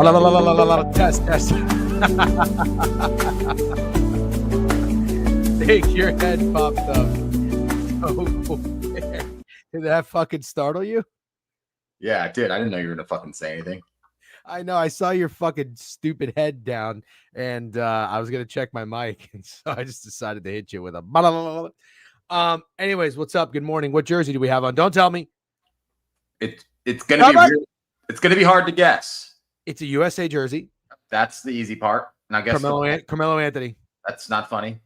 Test. Take your head popped up. Oh, man. Did that fucking startle you? Yeah, it did. I didn't know you were gonna fucking say anything. I know. I saw your fucking stupid head down, and I was gonna check my mic, and so I just decided to hit you with a. Anyways, what's up? Good morning. What jersey do we have on? Don't tell me. It's gonna be hard to guess. It's a USA jersey. That's the easy part. And I guess Carmelo Anthony. That's not funny.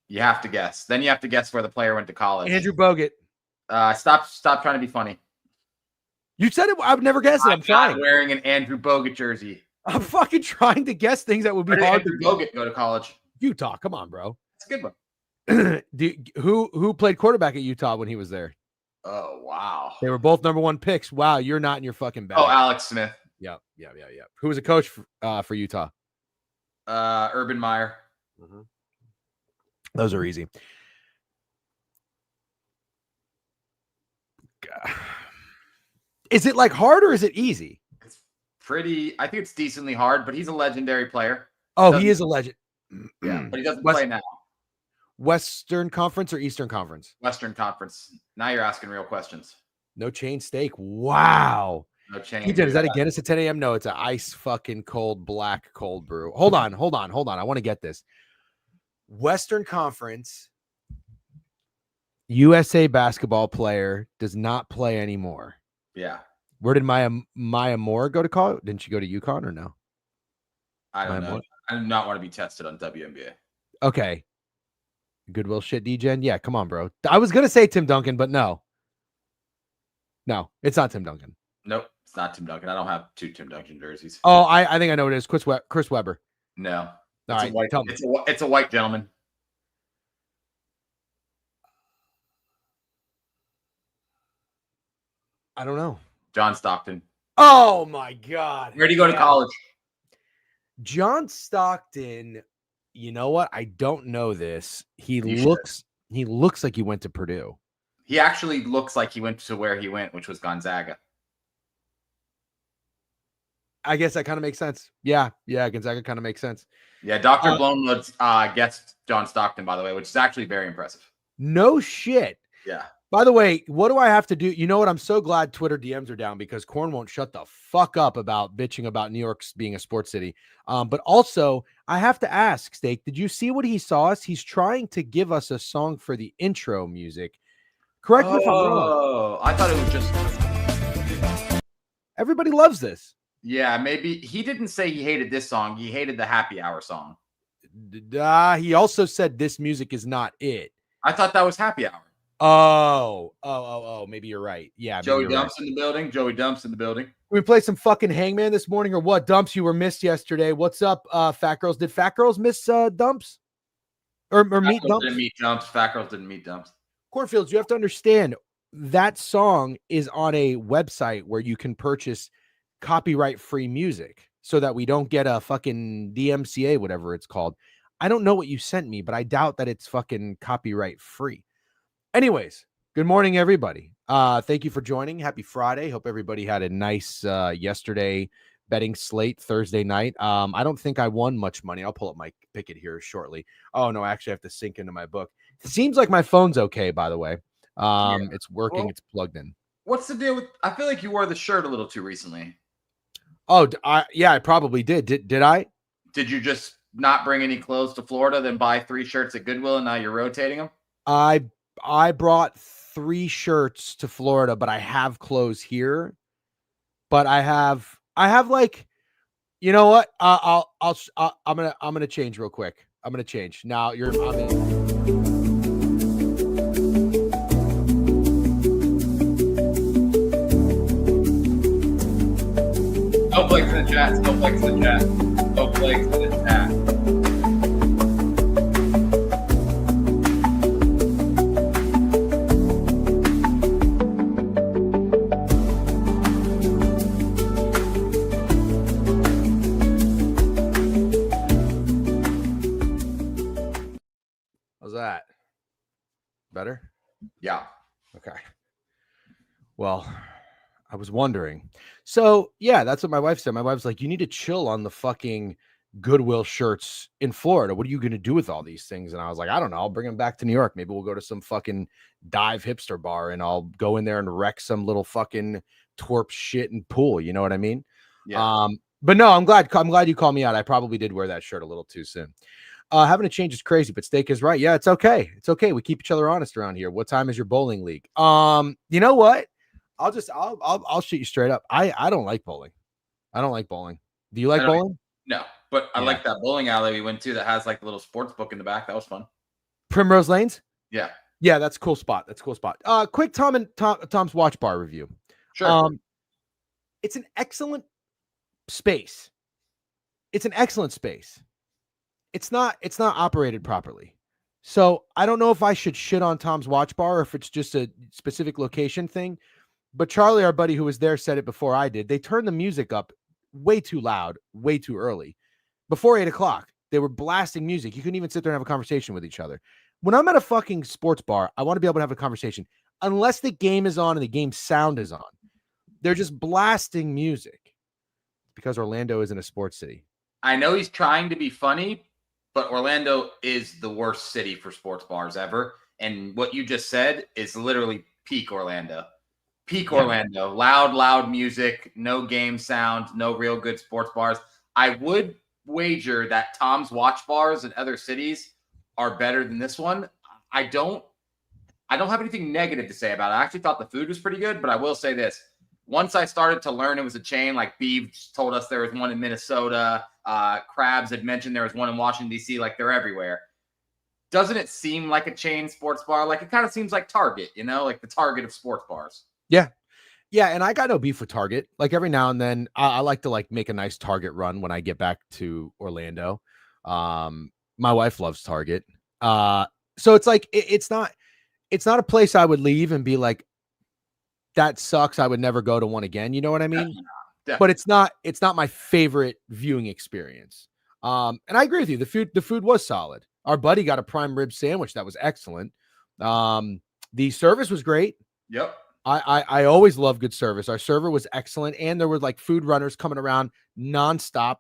You have to guess. Then you have to guess where the player went to college. Andrew Bogut. Stop trying to be funny. You said it. I would never guess it. I'm trying. Wearing an Andrew Bogut jersey. I'm fucking trying to guess things that would be hard. Andrew Bogut go to college? Utah. Come on, bro. That's a good one. Who played quarterback at Utah when he was there? Oh, wow. They were both number one picks. Wow, you're not in your fucking bag. Oh, Alex Smith. Yep. Who was a coach for Utah? Urban Meyer. Mm-hmm. Those are easy. Is it like hard or is it easy? It's pretty. I think it's decently hard, but he's a legendary player. Oh, he is a legend. Yeah, but he doesn't play now. Western Conference or Eastern Conference? Western Conference. Now you're asking real questions. No chain steak. Wow. No chain. Is that again? It's at 10 a.m. No, it's an ice fucking cold black cold brew. Hold on. I want to get this. Western Conference USA basketball player does not play anymore. Yeah. Where did Maya Moore go to college? Didn't she go to UConn or no? I don't know. I do not want to be tested on WNBA. Okay. Goodwill shit, DGen. Yeah, come on, bro. I was gonna say Tim Duncan, but no, it's not Tim Duncan. Nope, it's not Tim Duncan. I don't have two Tim Duncan jerseys. Oh, I think I know what it is. Chris Webber. No, all right. It's a white gentleman. I don't know. John Stockton. Oh my God. Where'd he go to college? John Stockton. You know what? I don't know this. He looks like he went to Purdue. He actually looks like he went to where he went, which was Gonzaga. I guess that kind of makes sense. Yeah, Gonzaga kind of makes sense. Yeah, Dr. Bloomwood gets John Stockton, by the way, which is actually very impressive. No shit. Yeah. By the way, what do I have to do? You know what? I'm so glad Twitter DMs are down because Corn won't shut the fuck up about bitching about New York's being a sports city. But also, I have to ask, Steak, did you see what he saw us? He's trying to give us a song for the intro music. Correct me if I'm wrong. Oh, I thought it was just... Everybody loves this. Yeah, maybe. He didn't say he hated this song. He hated the Happy Hour song. He also said this music is not it. I thought that was Happy Hour. Oh, maybe you're right. Yeah. Joey Dumps in the building. Can we play some fucking Hangman this morning or what? Dumps, you were missed yesterday. What's up, Fat Girls? Did Fat Girls miss Dumps? Or meet Dumps? Didn't meet Dumps. Fat Girls didn't meet Dumps. Cornfields, you have to understand that song is on a website where you can purchase copyright-free music so that we don't get a fucking DMCA, whatever it's called. I don't know what you sent me, but I doubt that it's fucking copyright-free. Anyways, good morning, everybody. Thank you for joining. Happy Friday. Hope everybody had a nice yesterday betting slate Thursday night. I don't think I won much money. I'll pull up my picket here shortly. Oh, no, I actually have to sync into my book. It seems like my phone's okay, by the way. It's working. Well, it's plugged in. What's the deal with... I feel like you wore the shirt a little too recently. Oh, I probably did. Did I? Did you just not bring any clothes to Florida, then buy 3 shirts at Goodwill, and now you're rotating them? I brought 3 shirts to Florida, but I have clothes here. But I have like, you know what? I'm gonna change real quick. I'm gonna change now. No flex in the chat. No flex in the chat. No flex in the chat. How's that? Better? Yeah. Okay. Well, I was wondering. So, yeah, that's what my wife said. My wife's like, you need to chill on the fucking Goodwill shirts in Florida. What are you going to do with all these things? And I was like, I don't know. I'll bring them back to New York. Maybe we'll go to some fucking dive hipster bar and I'll go in there and wreck some little fucking twerp shit and pool. You know what I mean? Yeah. But no, I'm glad you called me out. I probably did wear that shirt a little too soon. Having a change is crazy, but Steak is right. Yeah, it's okay. It's okay. We keep each other honest around here. What time is your bowling league? You know what? I'll shoot you straight up. I don't like bowling. I don't like bowling. Do you like bowling? No, but I Yeah. like that bowling alley we went to that has like a little sports book in the back. That was fun. Primrose Lanes? Yeah. Yeah, that's a cool spot. That's a cool spot. Quick Tom's Watch Bar review. Sure. It's an excellent space. It's an excellent space. It's not operated properly. So I don't know if I should shit on Tom's Watch Bar or if it's just a specific location thing. But Charlie, our buddy who was there, said it before I did. They turned the music up way too loud, way too early. Before 8 o'clock, they were blasting music. You couldn't even sit there and have a conversation with each other. When I'm at a fucking sports bar, I want to be able to have a conversation. Unless the game is on and the game sound is on. They're just blasting music because Orlando isn't a sports city. I know he's trying to be funny, but Orlando is the worst city for sports bars ever. And what you just said is literally peak Orlando. Peak Orlando. Loud music, no game sound, no real good sports bars. I would wager that Tom's Watch Bars in other cities are better than this one. I don't have anything negative to say about it. I actually thought the food was pretty good, but I will say this. Once I started to learn it was a chain, like Beeves told us there was one in Minnesota. Krabs had mentioned there was one in Washington, D.C., like they're everywhere. Doesn't it seem like a chain sports bar? Like it kind of seems like Target, like the Target of sports bars. Yeah. Yeah, and I got no beef with Target. Like every now and then, I like to like make a nice Target run when I get back to Orlando. My wife loves Target, so it's like it's not a place I would leave and be like, that sucks. I would never go to one again. You know what I mean? Definitely. But it's not my favorite viewing experience. And I agree with you. The food was solid. Our buddy got a prime rib sandwich that was excellent. The service was great. Yep. I always love good service. Our server was excellent, and there were like food runners coming around nonstop,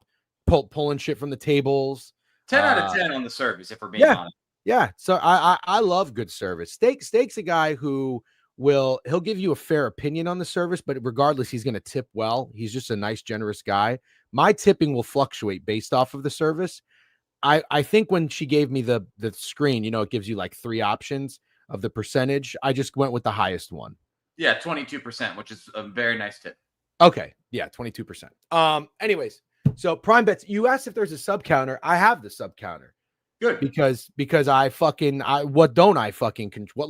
pulling shit from the tables. 10 out of 10 on the service, if we're being honest. Yeah. So I love good service. Steak's a guy who he'll give you a fair opinion on the service, but regardless, he's going to tip well. He's just a nice, generous guy. My tipping will fluctuate based off of the service. I think when she gave me the screen, it gives you like 3 options of the percentage. I just went with the highest one. Yeah, 22%, which is a very nice tip. Okay. Yeah, 22%. Anyways, so Prime Bets, you asked if there's a sub counter. I have the sub counter. Good. Because what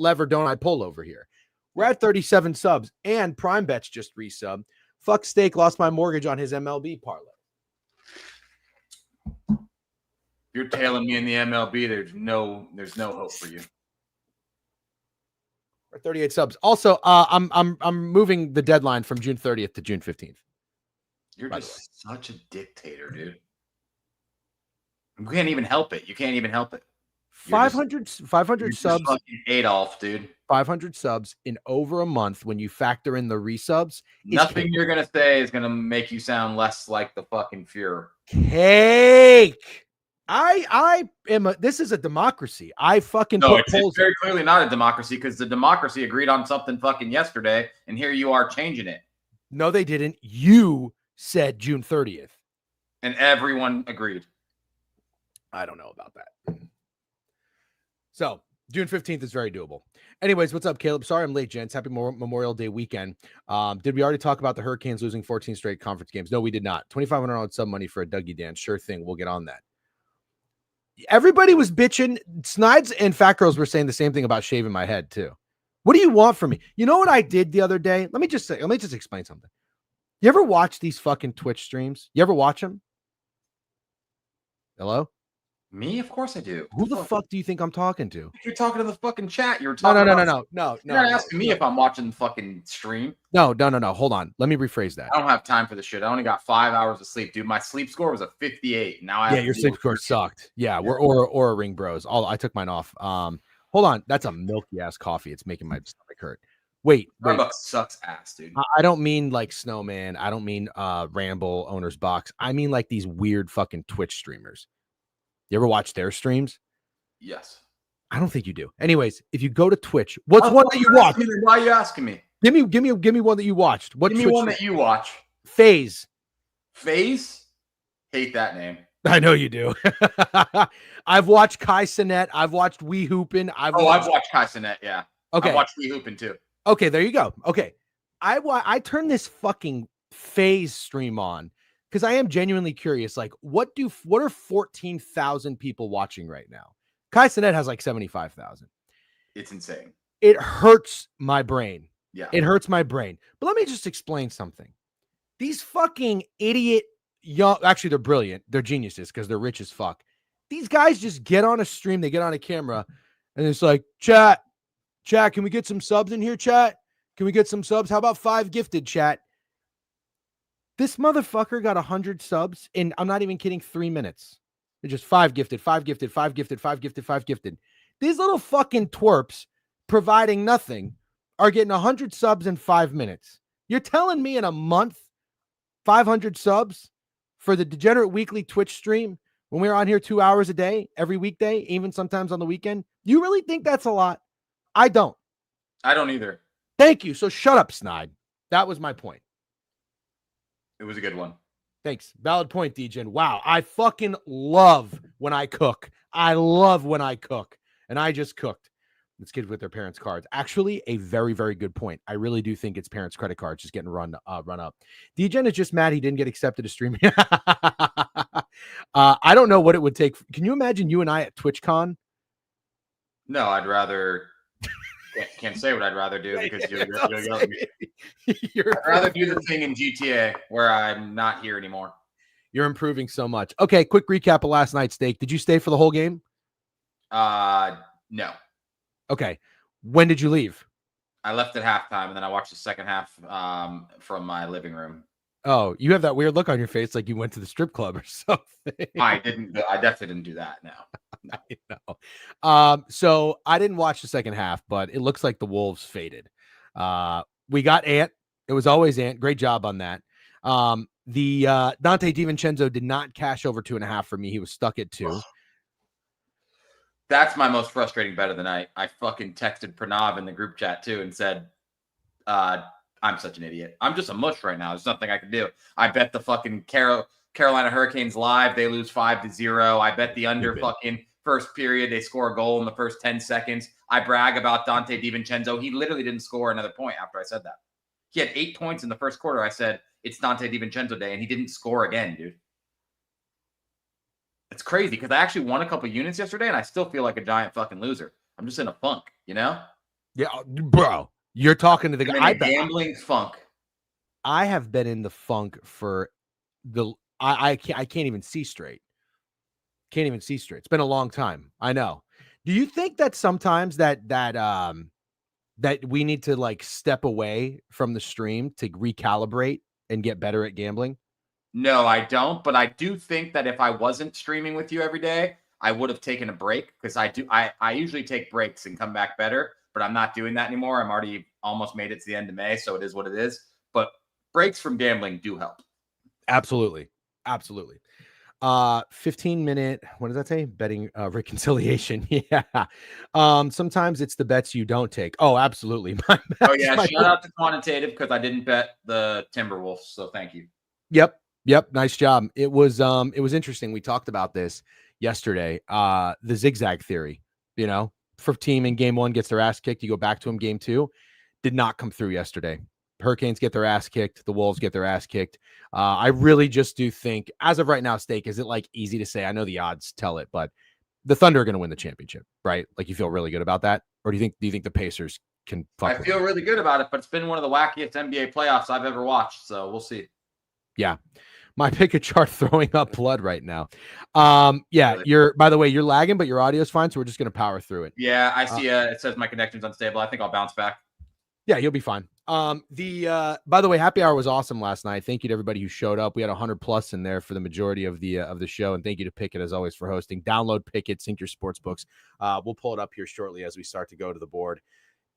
lever don't I pull over here? We're at 37 subs and Prime Bets just resub. Fuck Steak lost my mortgage on his MLB parlay. You're tailing me in the MLB. There's no hope for you. 38 subs. Also, I'm moving the deadline from June 30th to June 15th. You're just such a dictator, dude. You can't even help it. 500 subs. Fucking Adolf, dude. 500 subs in over a month when you factor in the resubs. Nothing you're gonna say is gonna make you sound less like the fucking Fuhrer. Cake. This is a democracy. It's very clearly not a democracy because the democracy agreed on something fucking yesterday, and here you are changing it. No, they didn't. You said June 30th. And everyone agreed. I don't know about that. So June 15th is very doable. Anyways, what's up, Caleb? Sorry I'm late, gents. Happy Memorial Day weekend. Did we already talk about the Hurricanes losing 14 straight conference games? No, we did not. $2,500 sub money for a Dougie dance. Sure thing. We'll get on that. Everybody was bitching. Snides and Fat Girls were saying the same thing about shaving my head too. What do you want from me? You know what I did the other day? Let me just explain something. You ever watch these fucking Twitch streams? You ever watch them? Hello? Me? Of course I do. Who the fuck do you think I'm talking to? You're talking to the fucking chat. You were talking No. You're not asking me if I'm watching the fucking stream. No. Hold on. Let me rephrase that. I don't have time for this shit. I only got 5 hours of sleep, dude. My sleep score was a 58. Now your sleep score sucked. Yeah, we're Aura Ring Bros. I took mine off. Hold on. That's a milky ass coffee. It's making my stomach hurt. Wait. Starbucks sucks ass, dude. I don't mean like Snowman. I don't mean Ramble Owner's Box. I mean like these weird fucking Twitch streamers. You ever watch their streams? Yes. I don't think you do. Anyways, if you go to Twitch, what's one that you watch? Why are you asking me? Give me one that you watched. Give me one that you watch. FaZe. FaZe? Hate that name. I know you do. I've watched Kai Cenat. I've watched Wee Hoopin. I've watched Kai Cenat, yeah. Okay. I've watched Wee Hoopin too. Okay, there you go. Okay. I turned this fucking FaZe stream on because I am genuinely curious. Like, what are 14,000 people watching right now? Kai Cenat has like 75,000. It's insane. It hurts my brain. Yeah. It hurts my brain. But let me just explain something. These fucking idiot young, actually, they're brilliant. They're geniuses because they're rich as fuck. These guys just get on a stream, they get on a camera, and it's like, chat, can we get some subs in here, chat? Can we get some subs? How about 5 gifted, chat? This motherfucker got 100 subs in, I'm not even kidding, 3 minutes. They're just 5 gifted, 5 gifted, 5 gifted, 5 gifted, 5 gifted. These little fucking twerps providing nothing are getting 100 subs in 5 minutes. You're telling me in a month, 500 subs for the Degenerate Weekly Twitch stream when we're on here 2 hours a day, every weekday, even sometimes on the weekend? You really think that's a lot? I don't. I don't either. Thank you. So shut up, Snide. That was my point. It was a good one. Thanks. Valid point, Degen. Wow. I fucking love when I cook. I love when I cook. And I just cooked. It's kids with their parents' cards. Actually, a very, very good point. I really do think it's parents' credit cards just getting run up. Degen is just mad he didn't get accepted to stream. I don't know what it would take. Can you imagine you and I at TwitchCon? No, I'd rather... Can't say what I'd rather do because you'll yell at me. I'd rather do the thing in GTA where I'm not here anymore. You're improving so much. Okay, quick recap of last night's steak. Did you stay for the whole game? No. Okay. When did you leave? I left at halftime, and then I watched the second half from my living room. Oh, you have that weird look on your face like you went to the strip club or something. I definitely didn't do that, no. I know. So I didn't watch the second half, but it looks like the Wolves faded. We got Ant. It was always Ant. Great job on that. The Dante DiVincenzo did not cash over 2.5 for me. He was stuck at 2. That's my most frustrating bet of the night. I fucking texted Pranav in the group chat too and said, I'm such an idiot. I'm just a mush right now. There's nothing I can do. I bet the fucking Carolina Hurricanes live. They lose 5-0. I bet the under fucking first period. They score a goal in the first 10 seconds. I brag about Dante DiVincenzo. He literally didn't score another point after I said that. He had 8 points in the first quarter. I said, it's Dante DiVincenzo day, and he didn't score again, dude. It's crazy because I actually won a couple units yesterday, and I still feel like a giant fucking loser. I'm just in a funk, you know? Yeah, bro. You're talking to the guy. Gambling funk. I have been in the funk for I can't even see straight. Can't even see straight. It's been a long time. I know. Do you think that sometimes that we need to like step away from the stream to recalibrate and get better at gambling? No, I don't. But I do think that if I wasn't streaming with you every day, I would have taken a break because I usually take breaks and come back better, but I'm not doing that anymore. I'm already almost made it to the end of May, so it is what it is. But breaks from gambling do help. Absolutely. 15-minute, what does that say? Betting reconciliation. Yeah. Sometimes it's the bets you don't take. Oh, absolutely. Shout out to Quantitative because I didn't bet the Timberwolves, so thank you. Yep. Nice job. It was interesting. We talked about this yesterday. The zigzag theory, for team in game 1 gets their ass kicked, you go back to him game 2. Did not come through yesterday. Hurricanes get their ass kicked. The Wolves get their ass kicked. I really just do think, as of right now, Steak, is it like easy to say? I know the odds tell it, but the Thunder are going to win the championship, right? Like you feel really good about that, or do you think the Pacers can? I feel really good about it, but it's been one of the wackiest NBA playoffs I've ever watched, so we'll see. Yeah. My pick a chart throwing up blood right now. Really? By the way, you're lagging, but your audio is fine. So we're just going to power through it. Yeah. I see. It says my connection's unstable. I think I'll bounce back. Yeah, you'll be fine. By the way, happy hour was awesome last night. Thank you to everybody who showed up. We had 100+ in there for the majority of the show. And thank you to Pickett as always for hosting. Download Pickett, sync your sports books. We'll pull it up here shortly as we start to go to the board.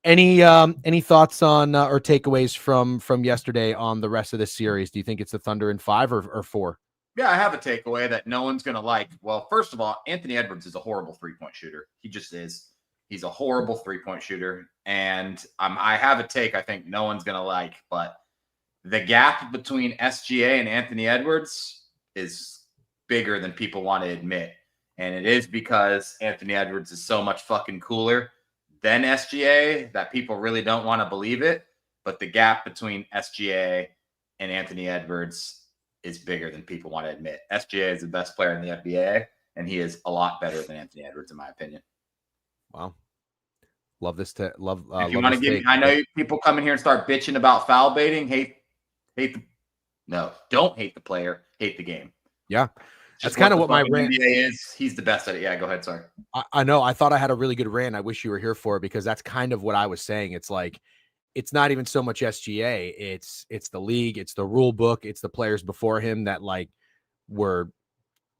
Any thoughts on or takeaways from yesterday on the rest of this series? Do you think it's the Thunder in 5 or 4? Yeah, I have a takeaway that no one's going to like. Well, first of all, Anthony Edwards is a horrible three-point shooter. He just is. He's a horrible three-point shooter. And I have a take I think no one's going to like. But the gap between SGA and Anthony Edwards is bigger than people want to admit. And it is because Anthony Edwards is so much fucking cooler than SGA that people really don't want to believe it. But the gap between SGA and Anthony Edwards is bigger than people want to admit. SGA is the best player in the NBA, and he is a lot better than Anthony Edwards, in my opinion. Wow. Love this. If you want to give, I know people come in here and start bitching about foul baiting. Don't hate the player, hate the game. Yeah. That's kind of what my rant is. He's the best at it. Yeah, go ahead. Sorry. I know. I thought I had a really good rant. I wish you were here for it because that's kind of what I was saying. It's like, it's not even so much SGA. It's the league. It's the rule book. It's the players before him that like were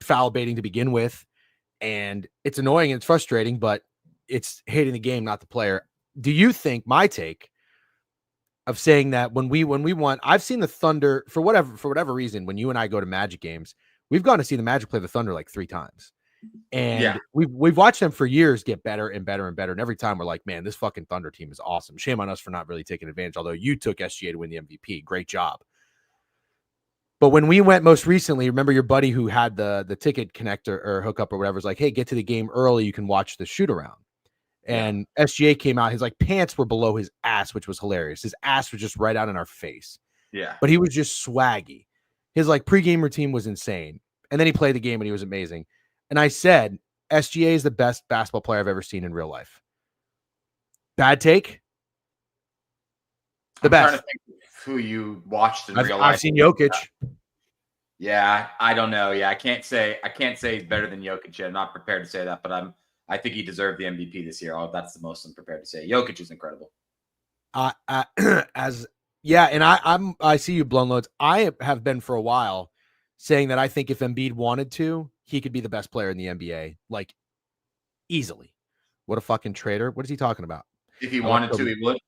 foul baiting to begin with. And it's annoying and it's frustrating, but it's hating the game, not the player. Do you think my take of saying that when we won, I've seen the Thunder for whatever reason, when you and I go to Magic games, we've gone to see the Magic play the Thunder like 3 times. And we've watched them for years get better and better and better. And every time we're like, man, this fucking Thunder team is awesome. Shame on us for not really taking advantage. Although you took SGA to win the MVP. Great job. But when we went most recently, remember your buddy who had the ticket connector or hookup or whatever was like, hey, get to the game early. You can watch the shoot around. And SGA came out. His like pants were below his ass, which was hilarious. His ass was just right out in our face. Yeah. But he was just swaggy. His like pregame routine was insane. And then he played the game and he was amazing. And I said, SGA is the best basketball player I've ever seen in real life. Bad take? The best. Trying to think who you watched in real life. I've seen Jokic. Yeah, I don't know. Yeah, I can't say he's better than Jokic yet. I'm not prepared to say that, but I think he deserved the MVP this year. Oh, that's the most I'm prepared to say. Jokic is incredible. I see you blown loads. I have been for a while saying that I think if Embiid wanted to, he could be the best player in the NBA, like easily. What a fucking traitor. What is he talking about? If he wanted to, he would.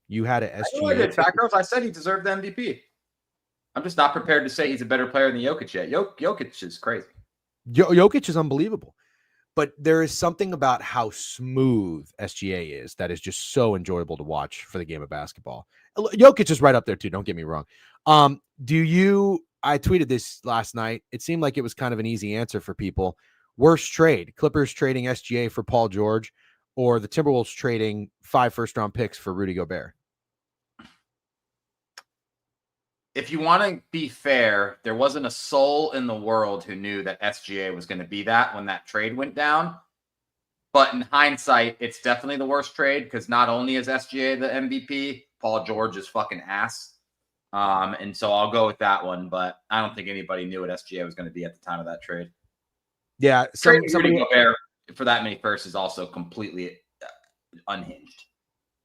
You had a SGA. I did, Fat Girls. I said he deserved the MVP. I'm just not prepared to say he's a better player than Jokic yet. Jokic is crazy. Jokic is unbelievable. But there is something about how smooth SGA is that is just so enjoyable to watch for the game of basketball. Jokic is right up there too. Don't get me wrong. I tweeted this last night. It seemed like it was kind of an easy answer for people. Worst trade, Clippers trading SGA for Paul George or the Timberwolves trading 5 first-round picks for Rudy Gobert? If you want to be fair, there wasn't a soul in the world who knew that SGA was going to be that when that trade went down. But in hindsight, it's definitely the worst trade because not only is SGA the MVP, Paul George is fucking ass. And so I'll go with that one, but I don't think anybody knew what SGA was going to be at the time of that trade. Yeah, somebody Gobert for that many firsts is also completely unhinged.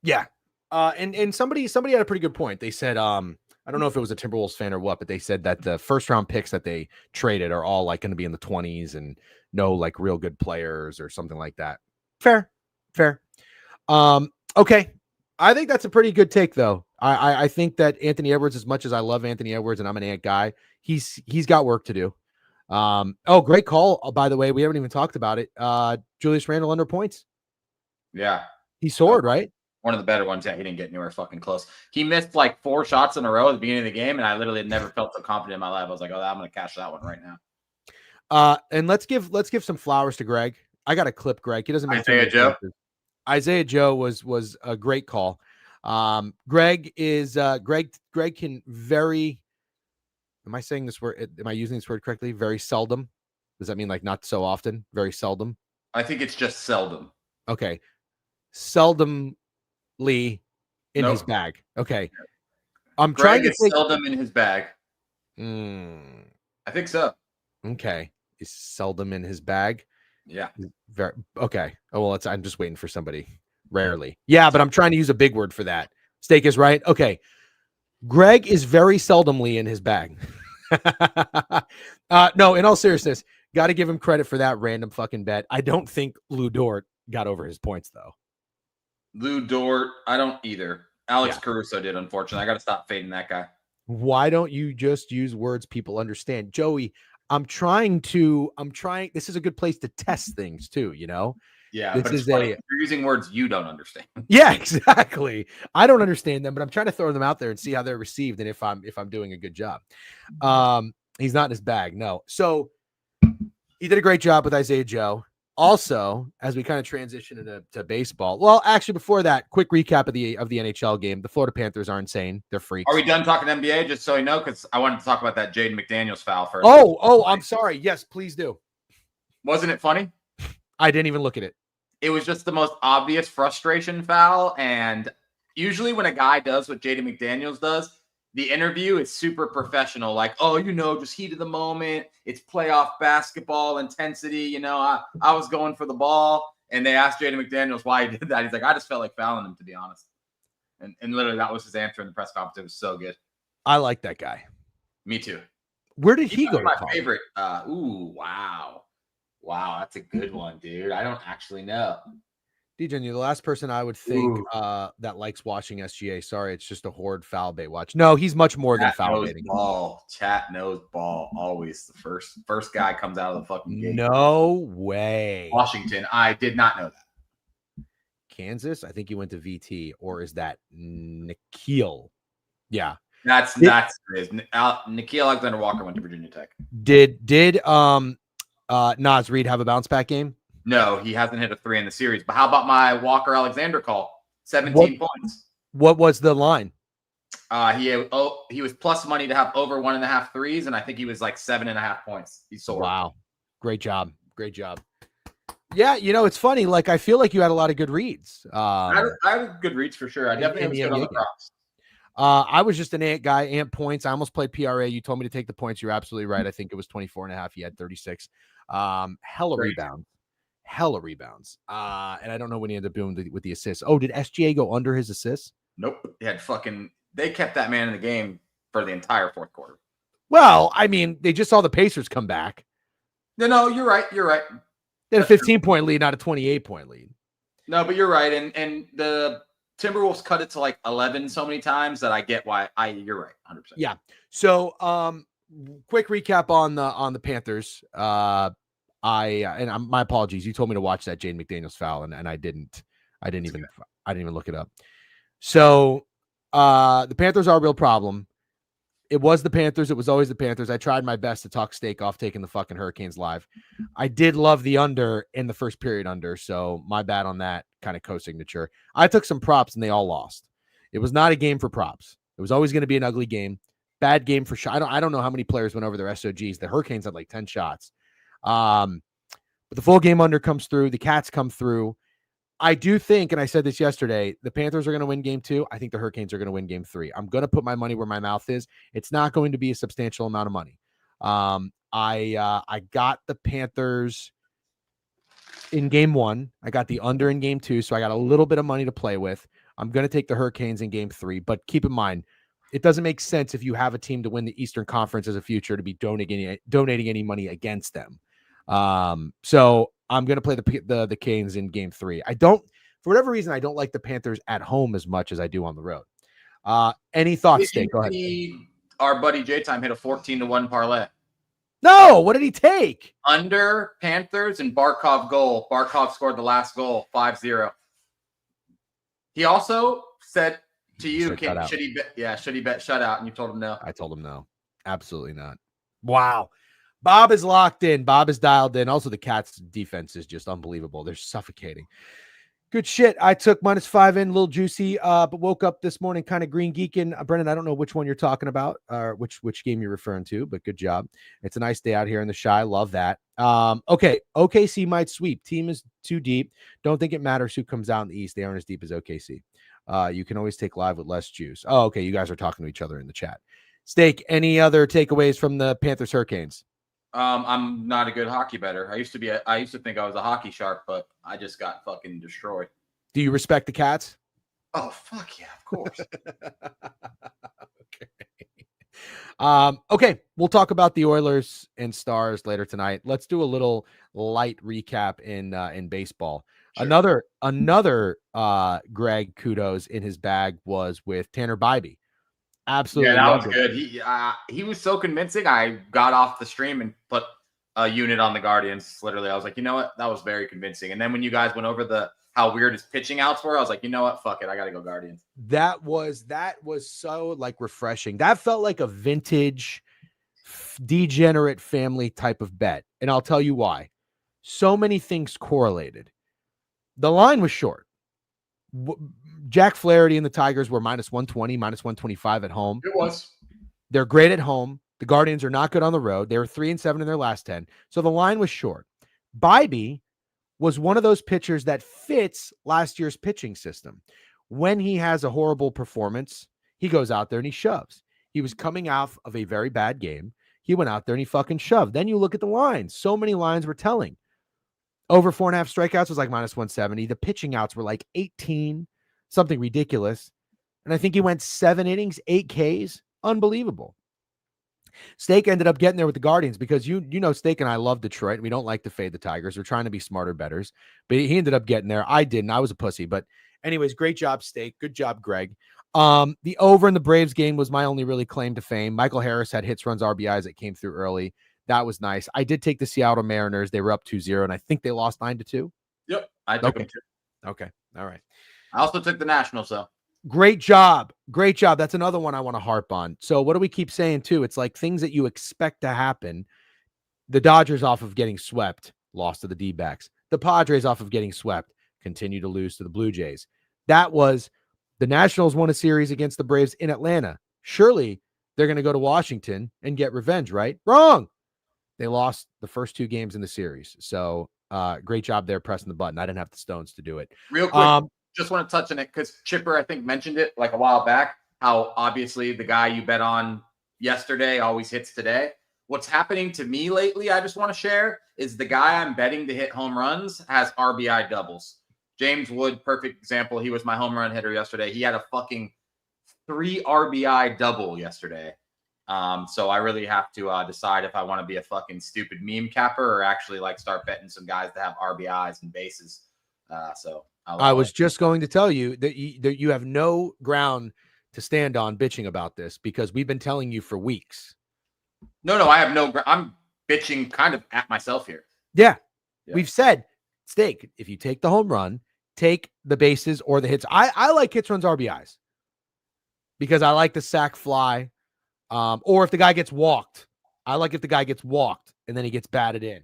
Yeah, and somebody had a pretty good point. They said, I don't know if it was a Timberwolves fan or what, but they said that the first round picks that they traded are all like going to be in the 20s and no like real good players or something like that. Fair. Okay. I think that's a pretty good take though. I think that Anthony Edwards, as much as I love Anthony Edwards and I'm an Ant guy, he's got work to do. Great call. By the way, we haven't even talked about it. Julius Randle under points. Yeah. He soared, right? One of the better ones. Yeah, he didn't get anywhere fucking close. He missed like 4 shots in a row at the beginning of the game, and I literally had never felt so confident in my life. I was like, oh, I'm going to cash that one right now. And let's give some flowers to Greg. I got to clip Greg. He doesn't make Isaiah Joe was a great call. Greg can very, am I saying this word? Am I using this word correctly? Very seldom. Does that mean like not so often? Very seldom. I think it's just seldom. Okay. Seldomly in his bag. Okay. I'm trying to think. Seldom in his bag. I think so. Okay. Is seldom in his bag? Yeah. Very okay. Oh, well, I'm just waiting for somebody. Rarely. Yeah, but I'm trying to use a big word for that. Steak is right. Okay. Greg is very seldomly in his bag. No, in all seriousness, got to give him credit for that random fucking bet. I don't think Lou Dort got over his points, though. Lou Dort, I don't either. Alex Caruso did, unfortunately. I got to stop fading that guy. Why don't you just use words people understand? Joey, this is a good place to test things too, you know? Yeah, This but it's is funny. You're using words you don't understand. Yeah, exactly. I don't understand them, but I'm trying to throw them out there and see how they're received and if I'm doing a good job. He's not in his bag, no. So he did a great job with Isaiah Joe. Also, as we kind of transition into baseball, well, actually, before that, quick recap of the NHL game. The Florida Panthers are insane. They're freaks. Are we done talking NBA? Just so you know, because I wanted to talk about that Jaden McDaniels foul first. Oh, I'm sorry. Yes, please do. Wasn't it funny? I didn't even look at it. It was just the most obvious frustration foul. And usually when a guy does what Jaden McDaniels does, the interview is super professional. Like, oh, just heat of the moment. It's playoff basketball intensity. I was going for the ball. And they asked Jaden McDaniels why he did that. He's like, I just felt like fouling him, to be honest. And literally that was his answer in the press conference. It was so good. I like that guy. Me too. Where did he go? My favorite. Wow. Wow, that's a good one, dude. I don't actually know. DJ, you're the last person I would think that likes watching SGA. Sorry, it's just a horde foul bait watch. No, he's much more than foul baiting. Chat knows ball. Always the first guy comes out of the fucking gate. No way. Washington. I did not know that. Kansas. I think he went to VT, or is that Nikhil? Yeah, that's Nikhil Alexander Walker went to Virginia Tech. Did Naz Reid have a bounce back game? No, he hasn't hit a 3 in the series. But how about my Walker Alexander call? 17 points. What was the line? He was plus money to have over 1.5 threes, and I think he was like 7.5 points. He sold. Wow, great job. Yeah, it's funny. Like I feel like you had a lot of good reads. I had good reads for sure. I definitely was good on the props. I was just an Ant guy, Ant points. I almost played PRA. You told me to take the points. You're absolutely right. I think it was 24.5. He had 36. Hella rebounds. And I don't know when he ended up doing with the assists. Oh, did SGA go under his assists? Nope. They kept that man in the game for the entire fourth quarter. Well, I mean, they just saw the Pacers come back. No, you're right. They had a 15-point lead, not a 28-point lead. No, but you're right. And the Timberwolves cut it to like 11 so many times that I get why you're right. 100%. Yeah. So, quick recap on the Panthers. My apologies. You told me to watch that Jaden McDaniels foul, and I didn't even look it up. So, the Panthers are a real problem. It was the Panthers. It was always the Panthers. I tried my best to talk Steak off taking the fucking Hurricanes live. I did love the under in the first period under, so my bad on that kind of co-signature. I took some props and they all lost. It was not a game for props. It was always going to be an ugly game. Bad game for shot. I don't know how many players went over their SOGs. The Hurricanes had like 10 shots. But the full game under comes through. The Cats come through. I do think, and I said this yesterday, the Panthers are going to win game 2. I think the Hurricanes are going to win game 3. I'm going to put my money where my mouth is. It's not going to be a substantial amount of money. I got the Panthers in game 1. I got the under in game 2, so I got a little bit of money to play with. I'm going to take the Hurricanes in game 3, but keep in mind, it doesn't make sense if you have a team to win the Eastern Conference as a future to be donating any money against them. So I'm going to play the Canes in game 3. For whatever reason, I don't like the Panthers at home as much as I do on the road. Any thoughts, Steak? Go ahead. Our buddy J-Time hit a 14-1 parlay. No, what did he take? Under Panthers and Barkov goal. Barkov scored the last goal, 5-0. He also said to you, should he bet shutout? And you told him no. I told him no. Absolutely not. Wow. Bob is locked in. Bob is dialed in. Also, the Cats' defense is just unbelievable. They're suffocating. Good shit. I took -5 in, a little juicy, but woke up this morning kind of green geeking. Brendan, I don't know which one you're talking about or which game you're referring to, but good job. It's a nice day out here in the Shy. Love that. Okay. OKC might sweep. Team is too deep. Don't think it matters who comes out in the East. They aren't as deep as OKC. You can always take live with less juice. Oh, okay. You guys are talking to each other in the chat. Steak, any other takeaways from the Panthers Hurricanes? I'm not a good hockey bettor. I used to think I was a hockey shark, but I just got fucking destroyed. Do you respect the Cats? Oh, fuck yeah, of course. Okay. We'll talk about the Oilers and Stars later tonight. Let's do a little light recap in baseball. Sure. Another Greg kudos in his bag was with Tanner Bybee. Absolutely. Yeah, that was good. He was so convincing. I got off the stream and put a unit on the Guardians. Literally, I was like, you know what? That was very convincing. And then when you guys went over how weird his pitching outs were, I was like, you know what? Fuck it. I got to go Guardians. That was so like refreshing. That felt like a vintage degenerate family type of bet. And I'll tell you why. So many things correlated. The line was short. Jack Flaherty and the Tigers were minus 120, minus 125 at home. It was. They're great at home. The Guardians are not good on the road. They were 3-7 in their last 10. So the line was short. Bybee was one of those pitchers that fits last year's pitching system. When he has a horrible performance, he goes out there and he shoves. He was coming off of a very bad game. He went out there and he fucking shoved. Then you look at the lines. So many lines were telling. Over 4.5 strikeouts was like minus 170. The pitching outs were like 18, something ridiculous. And I think he went 7 innings, 8 Ks. Unbelievable. Steak ended up getting there with the Guardians because you know Steak and I love Detroit. We don't like to fade the Tigers. We're trying to be smarter bettors. But he ended up getting there. I didn't. I was a pussy. But anyways, great job, Steak. Good job, Greg. The over in the Braves game was my only really claim to fame. Michael Harris had hits, runs, RBIs that came through early. That was nice. I did take the Seattle Mariners. They were up 2-0, and I think they lost 9-2. Yep. I took them too. Okay. All right. I also took the Nationals, though. Great job. Great job. That's another one I want to harp on. So what do we keep saying, too? It's like things that you expect to happen. The Dodgers off of getting swept, lost to the D-backs. The Padres off of getting swept, continue to lose to the Blue Jays. That was the Nationals won a series against the Braves in Atlanta. Surely they're going to go to Washington and get revenge, right? Wrong. They lost the first 2 games in the series. So great job there pressing the button. I didn't have the stones to do it. Real quick, just want to touch on it because Chipper, I think, mentioned it like a while back, how obviously the guy you bet on yesterday always hits today. What's happening to me lately, I just want to share, is the guy I'm betting to hit home runs has RBI doubles. James Wood, perfect example. He was my home run hitter yesterday. He had a fucking 3 RBI double yesterday. So I really have to decide if I want to be a fucking stupid meme capper or actually like start betting some guys that have RBIs and bases. So I was just going to tell you that you have no ground to stand on bitching about this because we've been telling you for weeks. No, I have no. I'm bitching kind of at myself here. Yeah. We've said, Steak, if you take the home run, take the bases or the hits. I like hits, runs, RBIs because I like the sack fly. Or if the guy gets walked. I like if the guy gets walked and then he gets batted in.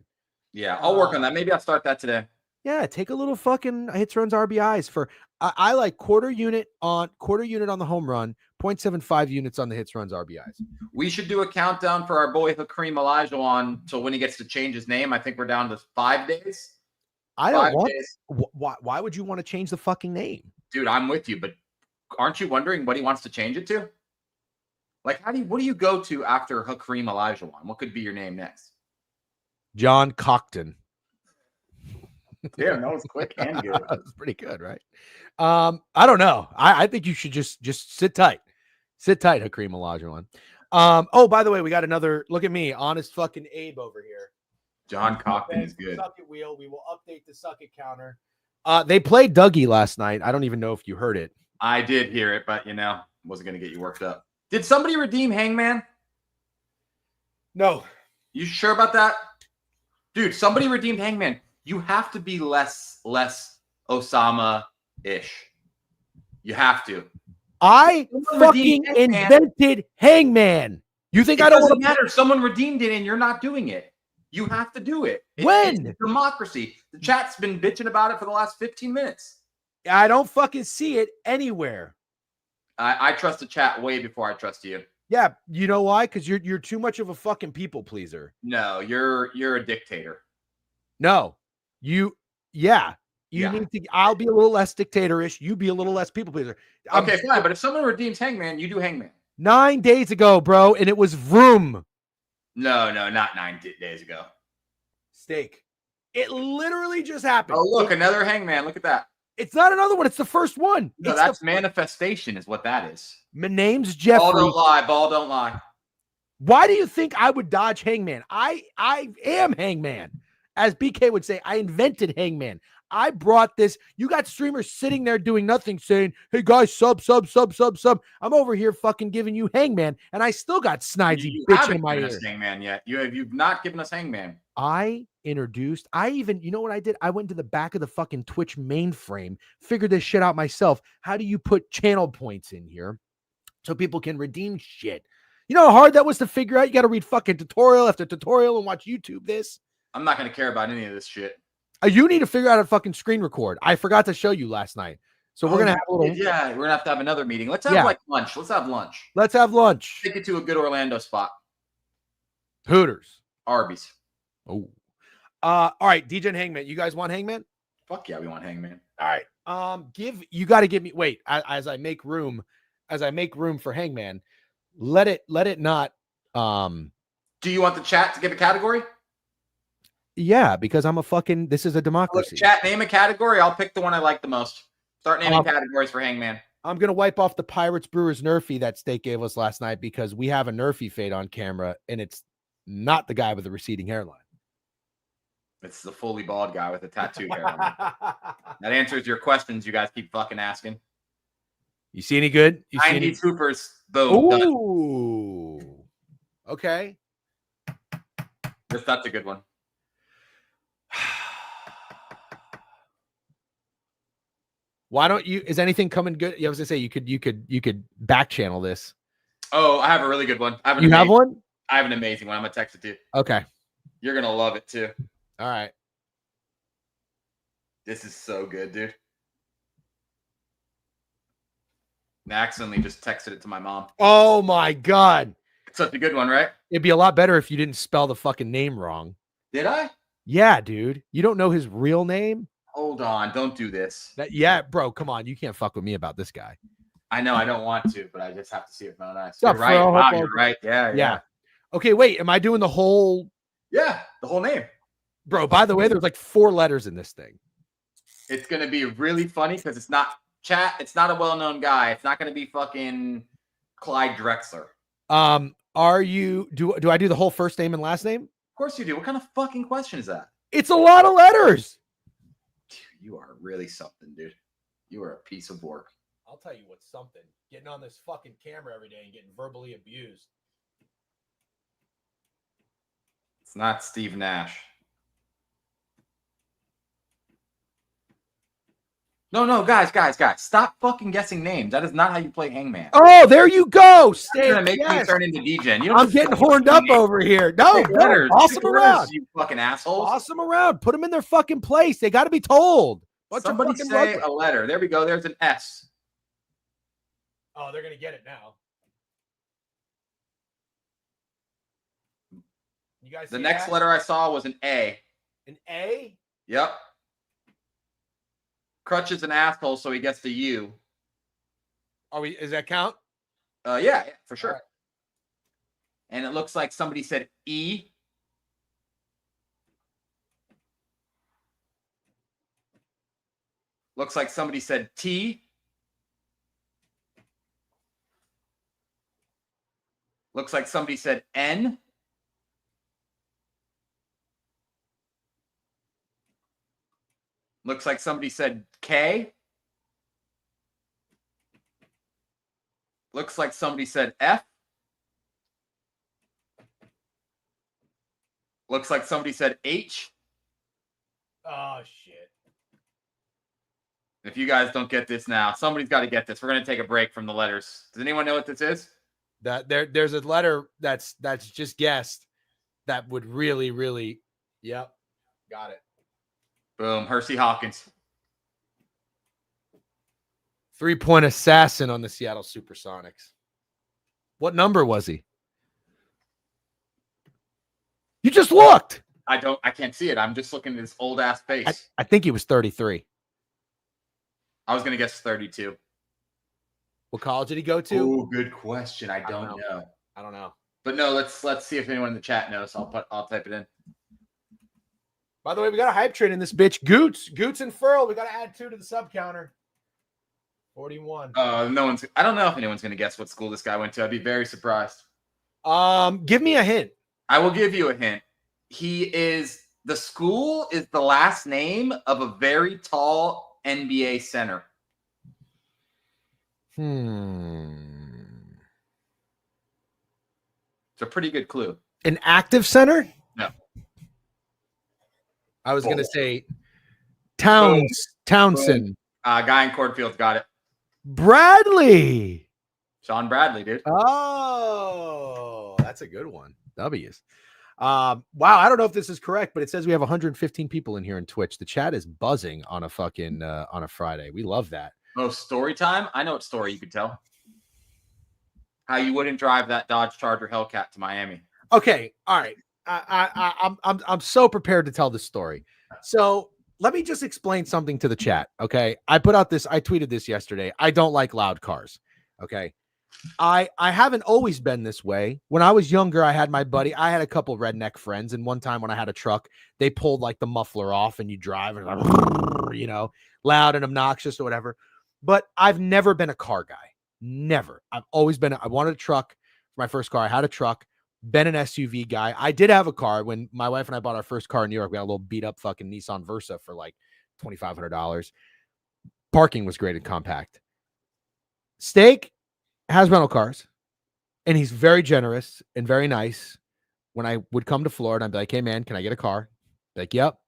Yeah, I'll work on that. Maybe I'll start that today. Yeah, take a little fucking hits, runs, RBIs for. I like quarter unit on the home run, 0.75 units on the hits, runs, RBIs. We should do a countdown for our boy Hakeem Olajuwon till when he gets to change his name. I think we're down to 5 days. I don't want. Why would you want to change the fucking name, dude? I'm with you, but aren't you wondering what he wants to change it to? Like, what do you go to after Hakeem Olajuwon? What could be your name next? John Cockton. Damn, that was quick and good. That was pretty good, right? I don't know. I think you should just sit tight. Sit tight, Hakeem Olajuwon. Oh, by the way, we got another look at me, honest fucking Abe over here. John Cockton is good. Suck it wheel. We will update the suck it counter. They played Dougie last night. I don't even know if you heard it. I did hear it, but wasn't gonna get you worked up. Did somebody redeem Hangman? No. You sure about that? Dude, somebody redeemed Hangman. You have to be less Osama-ish. You have to. I fucking invented Hangman. You think I don't want to matter? Someone redeemed it and you're not doing it. You have to do it. When? It's democracy. The chat's been bitching about it for the last 15 minutes. I don't fucking see it anywhere. I trust the chat way before I trust you. Yeah, you know why? Because you're too much of a fucking people pleaser. No, you're a dictator. No, you need to. I'll be a little less dictatorish. You be a little less people pleaser. Okay, fine. But if someone redeems Hangman, you do Hangman. 9 days ago, bro, and it was Vroom. No, not 9 days ago. Steak. It literally just happened. Oh, look, another Hangman. Look at that. It's not another one. It's the first one. No, that's manifestation is what that is. My name's Jeffrey. Ball don't lie. Why do you think I would dodge Hangman? I am Hangman. As BK would say, I invented Hangman. I brought this. You got streamers sitting there doing nothing saying, hey guys, sub. I'm over here fucking giving you Hangman, and I still got Snidesy You bitch haven't in my given ear. us Hangman yet. You've not given us Hangman. I even, you know what I did? I went to the back of the fucking Twitch mainframe, figured this shit out myself. How do you put channel points in here so people can redeem shit? You know how hard that was to figure out? You got to read fucking tutorial after tutorial and watch YouTube this. I'm not going to care about any of this shit. You need to figure out how to fucking screen record. I forgot to show you last night. So we're going to have a little. Yeah, we're going to have another meeting. Let's have like lunch. Let's have lunch. Let's have lunch. Take it to a good Orlando spot. Hooters. Arby's. Oh. All right, DJ and Hangman. You guys want Hangman? Fuck yeah, we want Hangman. All right. You got to give me. Wait, as I make room for Hangman, let it not. Do you want the chat to give a category? Yeah, because this is a democracy. Look, chat, name a category. I'll pick the one I like the most. Start naming categories for Hangman. I'm gonna wipe off the Pirates Brewers Nerfy that Steak gave us last night because we have a Nerfy fade on camera, and it's not the guy with the receding hairline. It's the fully bald guy with a tattooed hairline. That answers your questions you guys keep fucking asking. You see any good? 90 Troopers. Boom. Ooh. Done. Okay. That's a good one. Why don't you? Is anything coming good? I was gonna say you could back channel this. Oh, I have a really good one. You have one? I have an amazing one. I'm gonna text it to you. Okay. You're gonna love it too. All right. This is so good, dude. I accidentally just texted it to my mom. Oh my god. It's such a good one, right? It'd be a lot better if you didn't spell the fucking name wrong. Did I? Yeah, dude. You don't know his real name? Hold on. Don't do this. Yeah, bro. Come on. You can't fuck with me about this guy. I know. I don't want to, but I just have to see it with my own eyes. You're right. Wow, you're right. Yeah. Okay, wait. Am I doing the whole? Yeah, the whole name. Bro, by the way, there's like 4 letters in this thing. It's going to be really funny because it's not chat. It's not a well-known guy. It's not going to be fucking Clyde Drexler. Are you, do I do the whole first name and last name? Of course you do. What kind of fucking question is that? It's a lot of letters. You are really something, dude. You are a piece of work. I'll tell you what's something. Getting on this fucking camera every day and getting verbally abused. It's not Steve Nash. No, guys. Stop fucking guessing names. That is not how you play Hangman. Oh, there you go. You're gonna make me turn into DJ. I'm getting horned up over here. No, boss them around. You fucking assholes. Boss them around. Put them in their fucking place. They got to be told. Somebody say a letter. There we go. There's an S. Oh, they're gonna get it now. You guys. The next letter I saw was an A. An A? Yep. Crutch is an asshole, so he gets the U. Does that count? Yeah, for sure. Right. And it looks like somebody said E. Looks like somebody said T. Looks like somebody said N. Looks like somebody said K. Looks like somebody said F. Looks like somebody said H. Oh, shit. If you guys don't get this now, somebody's got to get this. We're going to take a break from the letters. Does anyone know what this is? There's a letter that's just guessed that would really. Yep. Got it. Boom. Hersey Hawkins. 3-point assassin on the Seattle Supersonics. What number was he? You just looked. I can't see it. I'm just looking at his old ass face. I think he was 33. I was going to guess 32. What college did he go to? Oh, good question. I don't know. I don't know. But no, let's see if anyone in the chat knows. I'll type it in. By the way, we got a hype train in this bitch. Goots and Furl. We got to add 2 to the sub counter. 41. I don't know if anyone's going to guess what school this guy went to. I'd be very surprised. Give me a hint. I will give you a hint. He is The school is the last name of a very tall NBA center. It's a pretty good clue. An active center? No. I was going to say Townsend. Guy in Cornfield got it. Bradley. Sean Bradley, dude. Oh, that's a good one. W's. Wow, I don't know if this is correct, but it says we have 115 people in here in Twitch. The chat is buzzing on a fucking on a Friday. We love that. Oh, story time. I know what story you could tell. How you wouldn't drive that Dodge Charger Hellcat to Miami. Okay, all right. I'm so prepared to tell this story. So let me just explain something to the chat. Okay, I tweeted this yesterday. I don't like loud cars. Okay. I haven't always been this way. When I was younger, I had a couple redneck friends, and one time when I had a truck, they pulled like the muffler off and you drive and like, loud and obnoxious or whatever. But I've never been a car guy. Never. I wanted a truck for my first car. I had a truck, been an SUV guy. I did have a car when my wife and I bought our first car in New York. We got a little beat up fucking Nissan Versa for like $2,500. Parking was great and compact. Steak has rental cars, and he's very generous and very nice. When I would come to Florida, I'd be like, hey, man, can I get a car? Be like, yep.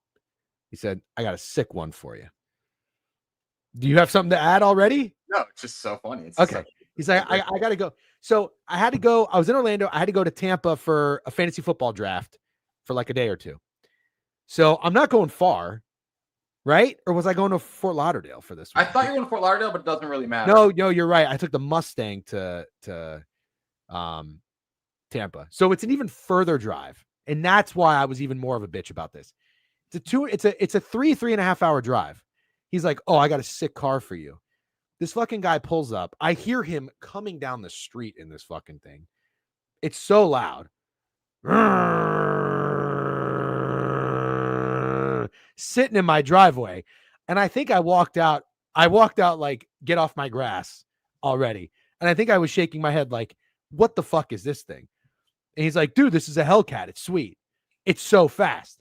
He said, I got a sick one for you. Do you have something to add already? No, it's just so funny. It's okay. He's like, I got to go. So I had to go. I was in Orlando. I had to go to Tampa for a fantasy football draft for like a day or two. So I'm not going far. Right? Or was I going to Fort Lauderdale for this one? I thought you were going to Fort Lauderdale, but it doesn't really matter. No, you're right. I took the Mustang to Tampa. So it's an even further drive. And that's why I was even more of a bitch about this. It's a 3.5 hour drive. He's like, oh, I got a sick car for you. This fucking guy pulls up. I hear him coming down the street in this fucking thing. It's so loud. Sitting in my driveway. And I think I walked out like, get off my grass already. And I think I was shaking my head like, what the fuck is this thing? And he's like, dude, this is a Hellcat. It's sweet. It's so fast.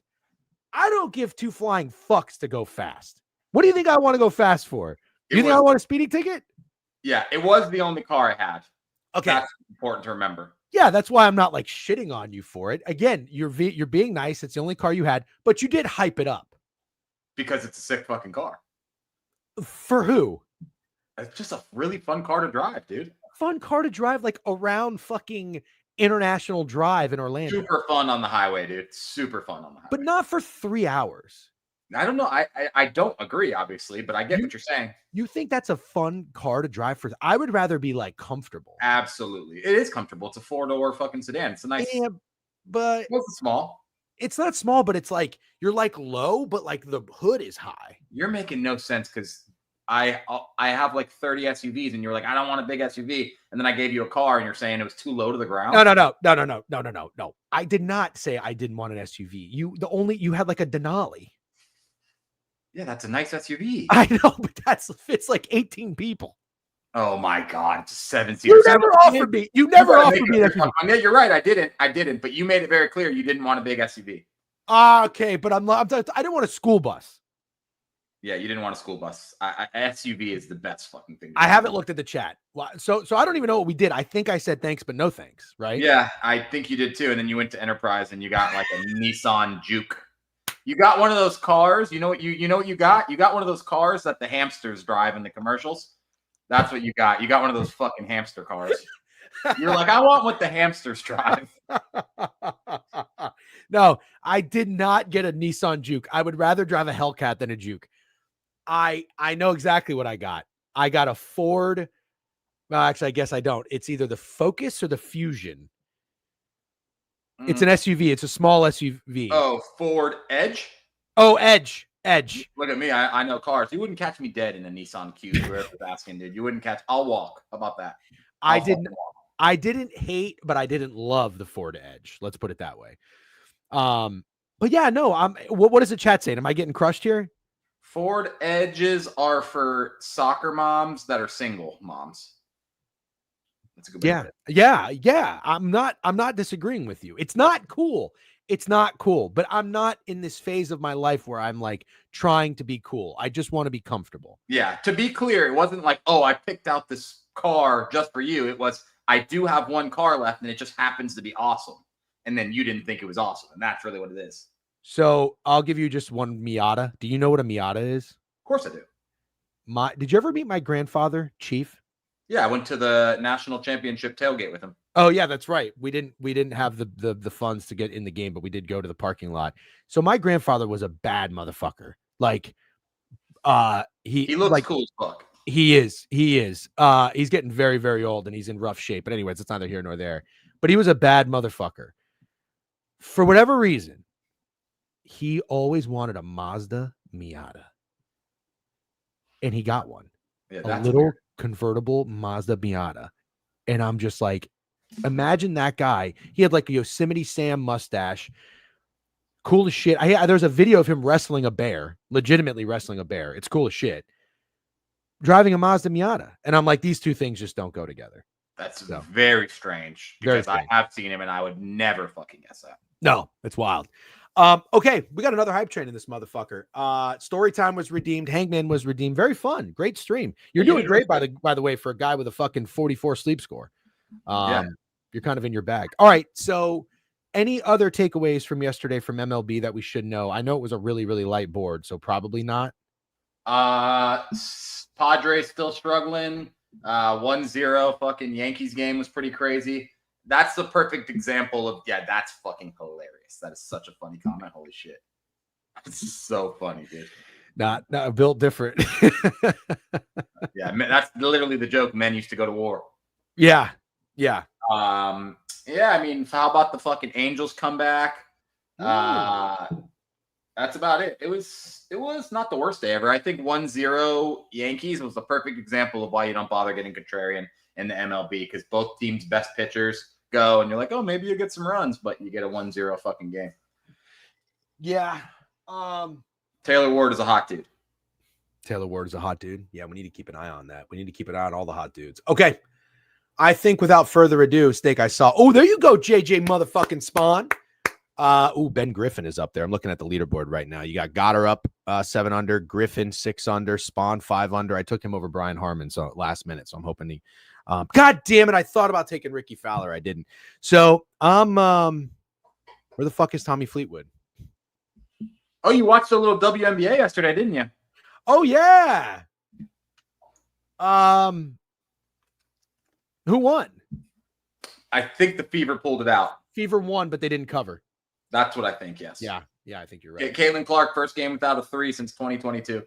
I don't give two flying fucks to go fast. What do you think I want to go fast for? You think I want a speeding ticket? Yeah, it was the only car I had. Okay. That's important to remember. Yeah, that's why I'm not like shitting on you for it. Again, you're being nice. It's the only car you had, but you did hype it up. Because it's a sick fucking car. For who? It's just a really fun car to drive, dude. Fun car to drive like around fucking International Drive in Orlando. Super fun on the highway, dude. Super fun on the highway. But not for 3 hours. I don't know. I don't agree, obviously, but I get what you're saying. You think that's a fun car to drive for? I would rather be like comfortable. Absolutely. It is comfortable. It's a 4-door fucking sedan. It's a nice. Yeah, but it's small. It's not small, but it's like you're like low, but like the hood is high. You're making no sense because I have like 30 SUVs and you're like, I don't want a big SUV. And then I gave you a car and you're saying it was too low to the ground. No. I did not say I didn't want an SUV. You had like a Denali. Yeah, that's a nice SUV. I know, but fits like 18 people. Oh my God, it's a 7-seater. You never offered me. You never offered me that. Yeah, you're right. I didn't. But you made it very clear you didn't want a big SUV. Okay, but I didn't want a school bus. Yeah, you didn't want a school bus. SUV is the best fucking thing. I haven't looked at the chat. So I don't even know what we did. I think I said thanks, but no thanks, right? Yeah, I think you did too. And then you went to Enterprise and you got like a Nissan Juke. You got one of those cars. You know what you got? You got one of those cars that the hamsters drive in the commercials. That's what you got. You got one of those fucking hamster cars. You're like, I want what the hamsters drive. No, I did not get a Nissan Juke. I would rather drive a Hellcat than a Juke. I know exactly what I got. I got a Ford. Well, actually, I guess I don't. It's either the Focus or the Fusion. It's an SUV. It's a small SUV. Oh, Ford Edge? Oh, Edge. Look at me. I know cars. You wouldn't catch me dead in a Nissan Cube. Whoever was asking, dude. You wouldn't catch. I'll walk. How about that? I didn't hate, but I didn't love the Ford Edge. Let's put it that way. But yeah, no. What is the chat saying? Am I getting crushed here? Ford Edges are for soccer moms that are single moms. That's a good Yeah. I'm not disagreeing with you. It's not cool. It's not cool, but I'm not in this phase of my life where I'm like trying to be cool. I just want to be comfortable. Yeah. To be clear, it wasn't like, oh, I picked out this car just for you. It was, I do have one car left and it just happens to be awesome. And then you didn't think it was awesome. And that's really what it is. So I'll give you just one Miata. Do you know what a Miata is? Of course I do. Did you ever meet my grandfather, Chief? Yeah, I went to the national championship tailgate with him. Oh yeah, that's right. We didn't have the funds to get in the game, but we did go to the parking lot. So my grandfather was a bad motherfucker. Like, he looks like, cool as fuck. He is. He's getting very, very old and he's in rough shape. But anyways, it's neither here nor there. But he was a bad motherfucker. For whatever reason, he always wanted a Mazda Miata. And he got one. Yeah, a little convertible Mazda Miata. And I'm just like, imagine that guy. He had like a Yosemite Sam mustache. Cool as shit. There's a video of him wrestling a bear, legitimately wrestling a bear. It's cool as shit. Driving a Mazda Miata. And I'm like, these two things just don't go together. That's very strange because very strange. I have seen him and I would never fucking guess that. No, it's wild. Okay, we got another hype train in this motherfucker. Storytime was redeemed. Hangman was redeemed. Very fun. Great stream. You're doing great, by the way, for a guy with a fucking 44 sleep score. You're kind of in your bag. All right, so any other takeaways from yesterday from MLB that we should know? I know it was a really, really light board, so probably not. Padres still struggling. 1-0 fucking Yankees game was pretty crazy. That's the perfect example of, that's fucking hilarious. That is such a funny comment. Holy shit. It's so funny, dude. Not built different. Yeah, that's literally the joke. Men used to go to war. Yeah. I mean, how about the fucking Angels come back? That's about it. It was not the worst day ever. I think 1-0 Yankees was the perfect example of why you don't bother getting contrarian in the MLB, because both teams' best pitchers go and you're like, oh, maybe you get some runs, but you get a 1-0 fucking game. Yeah. Taylor Ward is a hot dude. Taylor Ward is a hot dude. Yeah, we need to keep an eye on that. We need to keep an eye on all the hot dudes. Okay. I think without further ado, Steak, I saw. Oh, there you go, JJ motherfucking Spawn. Ben Griffin is up there. I'm looking at the leaderboard right now. You got Goddard up 7 under, Griffin 6 under, Spawn 5 under. I took him over Brian Harmon last minute, so I'm hoping he. God damn it! I thought about taking Ricky Fowler. I didn't. So where the fuck is Tommy Fleetwood? Oh, you watched a little WNBA yesterday, didn't you? Oh yeah. Who won? I think the Fever pulled it out. Fever won, but they didn't cover. That's what I think, yes. Yeah, I think you're right. Caitlin Clark, first game without a 3 since 2022.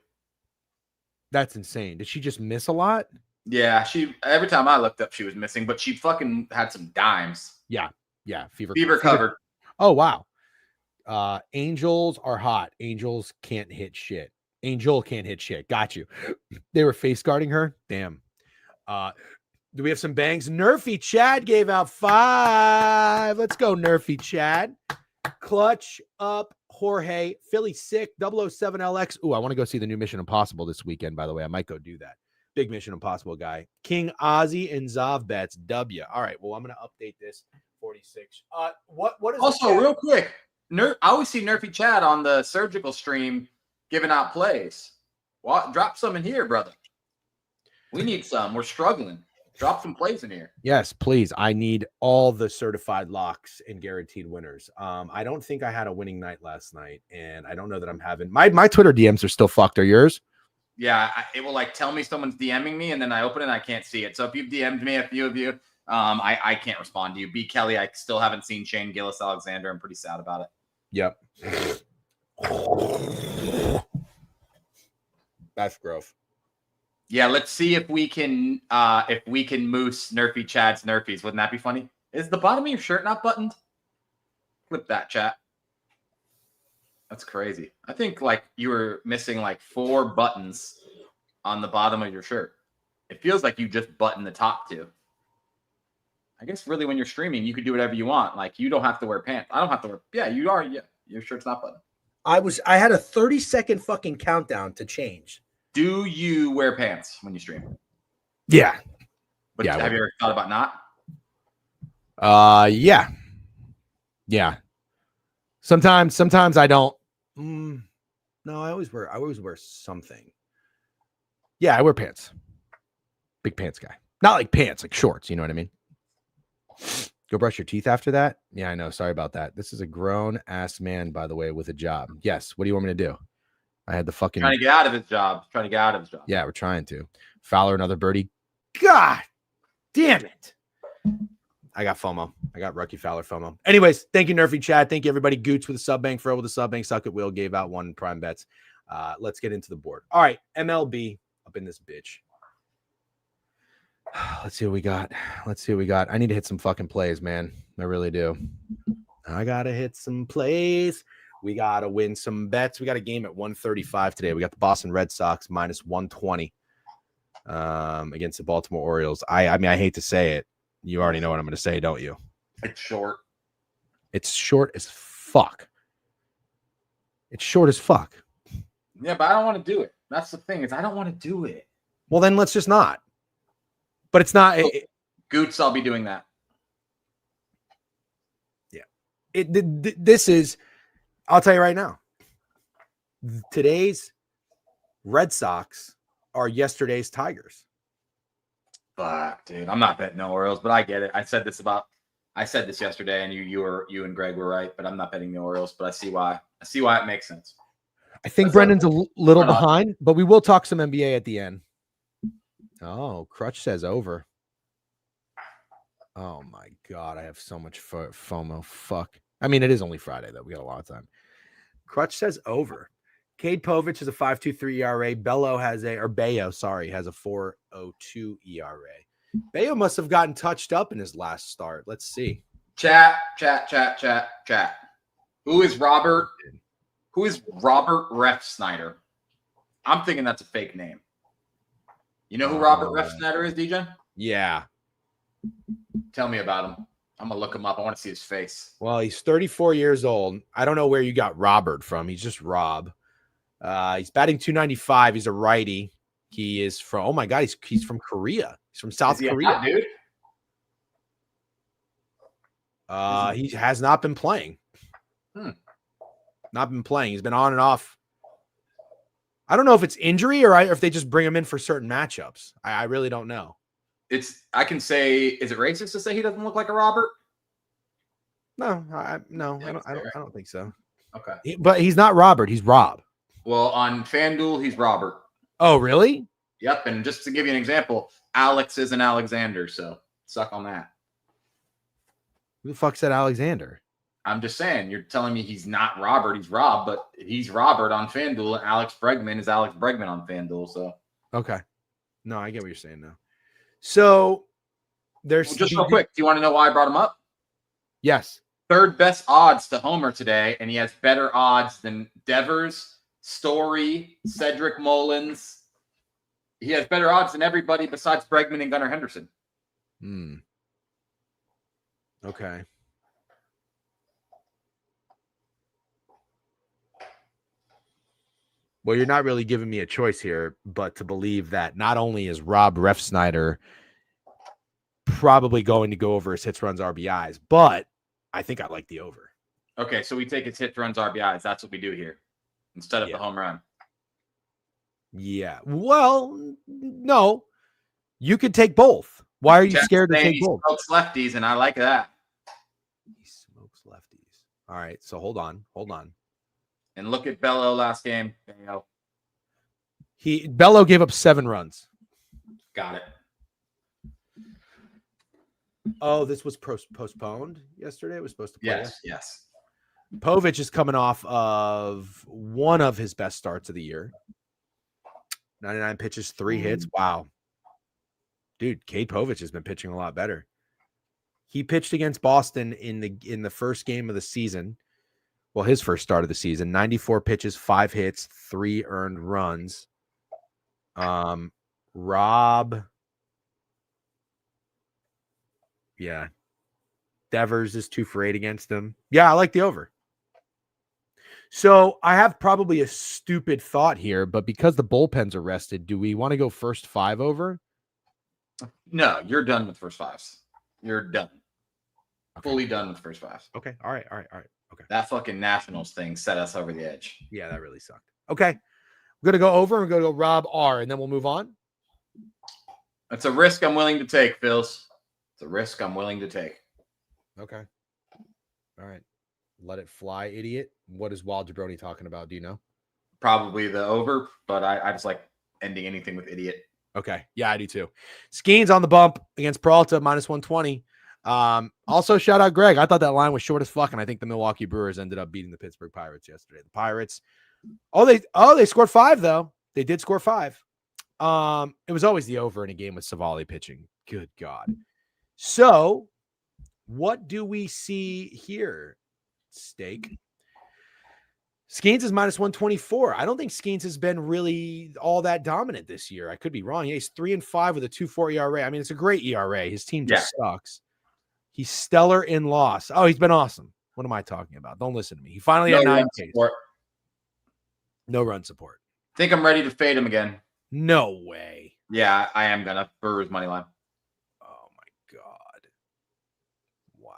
That's insane. Did she just miss a lot? Yeah, every time I looked up, she was missing, but she fucking had some dimes. Yeah. Fever covered. Oh, wow. Angels are hot. Angels can't hit shit. Angel can't hit shit. Got you. They were face guarding her. Damn. Do we have some bangs? Nerfy Chad gave out 5. Let's go, Nerfy Chad. Clutch up, Jorge. Philly sick, 007LX. Ooh, I want to go see the new Mission Impossible this weekend, by the way. I might go do that. Big Mission Impossible guy. King Ozzy and Zav bets W. All right, well, I'm going to update this. 46. What is also real quick? I always see Nerfy Chad on the surgical stream giving out plays. Well, drop some in here, brother. We need some. We're struggling. Drop some plays in here. Yes, please. I need all the certified locks and guaranteed winners. I don't think I had a winning night last night, and I don't know that I'm having my Twitter DMs are still fucked. Are yours? Yeah, it will tell me someone's DMing me, and then I open it and I can't see it. So if you've DM'd me, a few of you, I can't respond to you. B. Kelly, I still haven't seen Shane Gillis-Alexander. I'm pretty sad about it. Yep. That's gross. Yeah, let's see if we can moose Nerfy Chad's Nerfies. Wouldn't that be funny? Is the bottom of your shirt not buttoned? Clip that, chat. That's crazy. I think you were missing 4 buttons on the bottom of your shirt. It feels like you just buttoned the top 2. I guess really when you're streaming, you could do whatever you want. You don't have to wear pants. I don't have to wear. Yeah, you are. Yeah, your shirt's not buttoned. I had a 30-second fucking countdown to change. Do you wear pants when you stream? Yeah. But have you ever thought about not? Yeah. Sometimes I don't. No, I always wear something. Yeah, I wear pants. Big pants guy. Not like pants, like shorts. You know what I mean? Go brush your teeth after that. Yeah, I know. Sorry about that. This is a grown ass man, by the way, with a job. Yes. What do you want me to do? I had the fucking trying to get out of his job. Yeah, we're trying to. Fowler, another birdie. God damn it. I got FOMO. I got Rookie Fowler FOMO. Anyways, thank you, Nerfy Chad. Thank you, everybody. Gooch with the sub bank, Fro with the sub bank, Suck It Will gave out one prime bets. Let's get into the board. All right, MLB up in this bitch. Let's see what we got. I need to hit some fucking plays, man. I really do. I gotta hit some plays. We gotta win some bets. We got a game at 135 today. We got the Boston Red Sox minus 120 against the Baltimore Orioles. I mean, I hate to say it. You already know what I'm going to say, don't you? It's short. It's short as fuck. Yeah, but I don't want to do it. That's the thing, is I don't want to do it. Well, then let's just not. But it's not. Goots, I'll be doing that. Yeah. This is, I'll tell you right now. Today's Red Sox are yesterday's Tigers. Fuck, dude. I'm not betting no Orioles, but I get it. I said this yesterday, and you and Greg were right, but I'm not betting the Orioles, but I see why it makes sense. I think Brendan's a little behind, but we will talk some NBA at the end. Oh, Crutch says over. Oh my God, I have so much FOMO. Fuck. I mean, it is only Friday, though. We got a lot of time. Crutch says over. Cade Povich is a 5.23 ERA. Bayo has a 4.02 ERA. Bayo must have gotten touched up in his last start. Let's see. Chat. Who is Robert Refsnyder? I'm thinking that's a fake name. You know who Robert Refsnyder is, DJ? Yeah. Tell me about him. I'm going to look him up. I want to see his face. Well, he's 34 years old. I don't know where you got Robert from. He's just Rob. He's batting 295. He's a righty. He is from, oh my God, he's from Korea. He's from South Korea. Dude? He has not been playing. Not been playing. He's been on and off. I don't know if it's injury or if they just bring him in for certain matchups. I really don't know. I can say, is it racist to say he doesn't look like a Robert? No, I don't think so. Okay. But he's not Robert. He's Rob. Well, on FanDuel, he's Robert. Oh, really? Yep. And just to give you an example, Alex is an Alexander. So suck on that. Who the fuck said Alexander? I'm just saying, you're telling me he's not Robert. He's Rob, but he's Robert on FanDuel. And Alex Bregman is Alex Bregman on FanDuel. So, okay. No, I get what you're saying now. So there's just real quick. Do you want to know why I brought him up? Yes. Third best odds to homer today. And he has better odds than Devers, Story, Cedric Mullins. He has better odds than everybody besides Bregman and Gunnar Henderson. Okay. Well, you're not really giving me a choice here, but to believe that not only is Rob Refsnyder probably going to go over his hits, runs, RBIs, but I think I like the over. Okay, so we take his hits, runs, RBIs. That's what we do here instead of the home run. Yeah. Well, no. You could take both. Why are you scared to take both? He smokes lefties, and I like that. He smokes lefties. All right, so hold on. And look at Bello last game. Bello gave up 7 runs. Got it. Oh, this was postponed yesterday. It was supposed to play. Yes. Povich is coming off of one of his best starts of the year. 99 pitches, 3 hits. Wow. Dude, Cade Povich has been pitching a lot better. He pitched against Boston in the first game of the season. Well, his first start of the season. 94 pitches, 5 hits, 3 earned runs. Rob. Yeah. Devers is 2 for 8 against him. Yeah, I like the over. So I have probably a stupid thought here, but because the bullpens are rested, do we want to go first 5 over? No, you're done with first 5s. You're done. Okay. Fully done with first 5s. Okay. All right. Okay. That fucking Nationals thing set us over the edge. Yeah, that really sucked. Okay. We're going to go over and we're going to go Rob R, and then we'll move on. It's a risk I'm willing to take, Phils. It's a risk I'm willing to take. Okay. All right. Let it fly, idiot. What is Wild Jabroni talking about? Do you know? Probably the over, but I just like ending anything with idiot. Okay. Yeah, I do too. Skeens on the bump against Peralta, -120. Also, shout out Greg. I thought that line was short as fuck, and I think the Milwaukee Brewers ended up beating the Pittsburgh Pirates yesterday. The Pirates. They scored 5, though. They did score 5. It was always the over in a game with Savali pitching. Good God. So, what do we see here, Steak? Skeens is -124. I don't think Skeens has been really all that dominant this year. I could be wrong. Yeah, he's 3-5 with a 2.4 ERA. I mean, it's a great ERA. His team just sucks. He's stellar in loss. Oh, he's been awesome. What am I talking about? Don't listen to me. He finally had 9 Ks. No run support. Think I'm ready to fade him again. No way. Yeah, I am gonna. Brewers money line. Oh my God. Wow.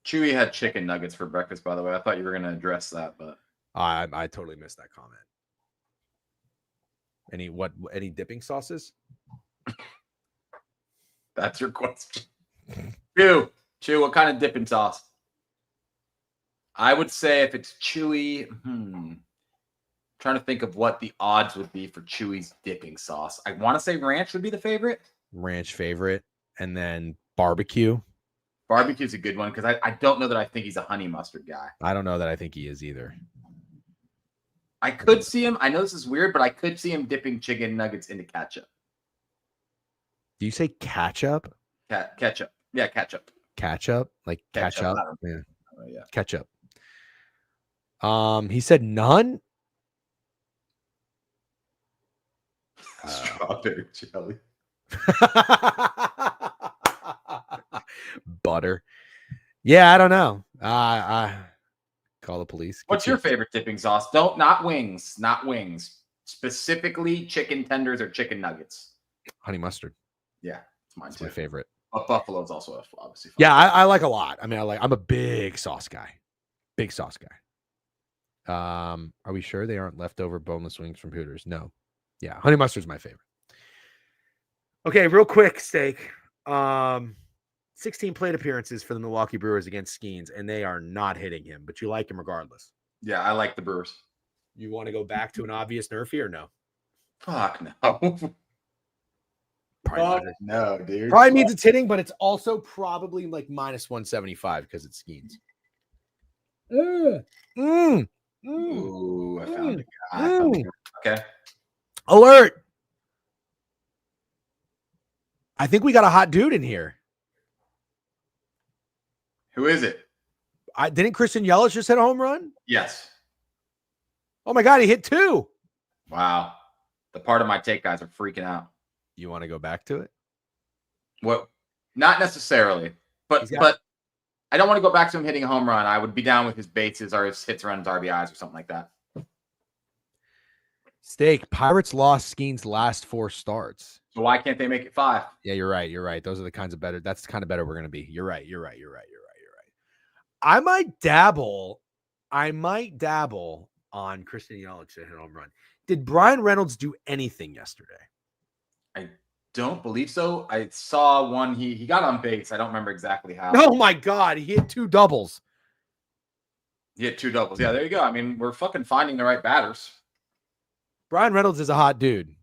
Chewy had chicken nuggets for breakfast, by the way. I thought you were gonna address that, but I totally missed that comment. Any dipping sauces? That's your question. Chew, what kind of dipping sauce? I would say if it's Chewy, trying to think of what the odds would be for Chewy's dipping sauce. I want to say ranch would be the favorite. Ranch favorite, and then barbecue. Barbecue's a good one because I don't know that I think he's a honey mustard guy. I don't know that I think he is either. I could see him. I know this is weird, but I could see him dipping chicken nuggets into ketchup. Do you say ketchup? Ketchup. Yeah, ketchup. Ketchup? Like ketchup? Yeah. Oh, yeah. Ketchup. He said none. Strawberry jelly. Butter. Yeah, I don't know. I call the police. What's your favorite dipping sauce? Not wings. Specifically chicken tenders or chicken nuggets. Honey mustard. Yeah, it's mine too. My favorite. But Buffalo's also obviously fun. Yeah, I like a lot. I mean, I'm a big sauce guy. Big sauce guy. Are we sure they aren't leftover boneless wings from Hooters? No. Yeah, honey mustard's my favorite. Okay, real quick, Steak. 16 plate appearances for the Milwaukee Brewers against Skeens, and they are not hitting him, but you like him regardless. Yeah, I like the Brewers. You want to go back to an obvious nerfy or no? Fuck no. No, dude. Probably means it's hitting, but it's also probably like -175 because it's Skeens. Ooh, I found a guy. Okay. Alert. I think we got a hot dude in here. Who is it? Didn't Christian Yelich just hit a home run? Yes. Oh my God, he hit 2. Wow. The part of my take guys are freaking out. You want to go back to it? Well, not necessarily, but I don't want to go back to him hitting a home run. I would be down with his bases or his hits, runs, RBIs, or something like that. Steak. Pirates lost Skeens' last 4 starts. So why can't they make it 5? Yeah, you're right. Those are the kinds of better. That's the kind of better we're going to be. You're right. I might dabble on Christian Yelich to hit a home run. Did Brian Reynolds do anything yesterday? I don't believe so. I saw one. He got on base. I don't remember exactly how. Oh my God, he hit 2 doubles. He hit 2 doubles. Yeah, there you go. I mean, we're fucking finding the right batters. Brian Reynolds is a hot dude.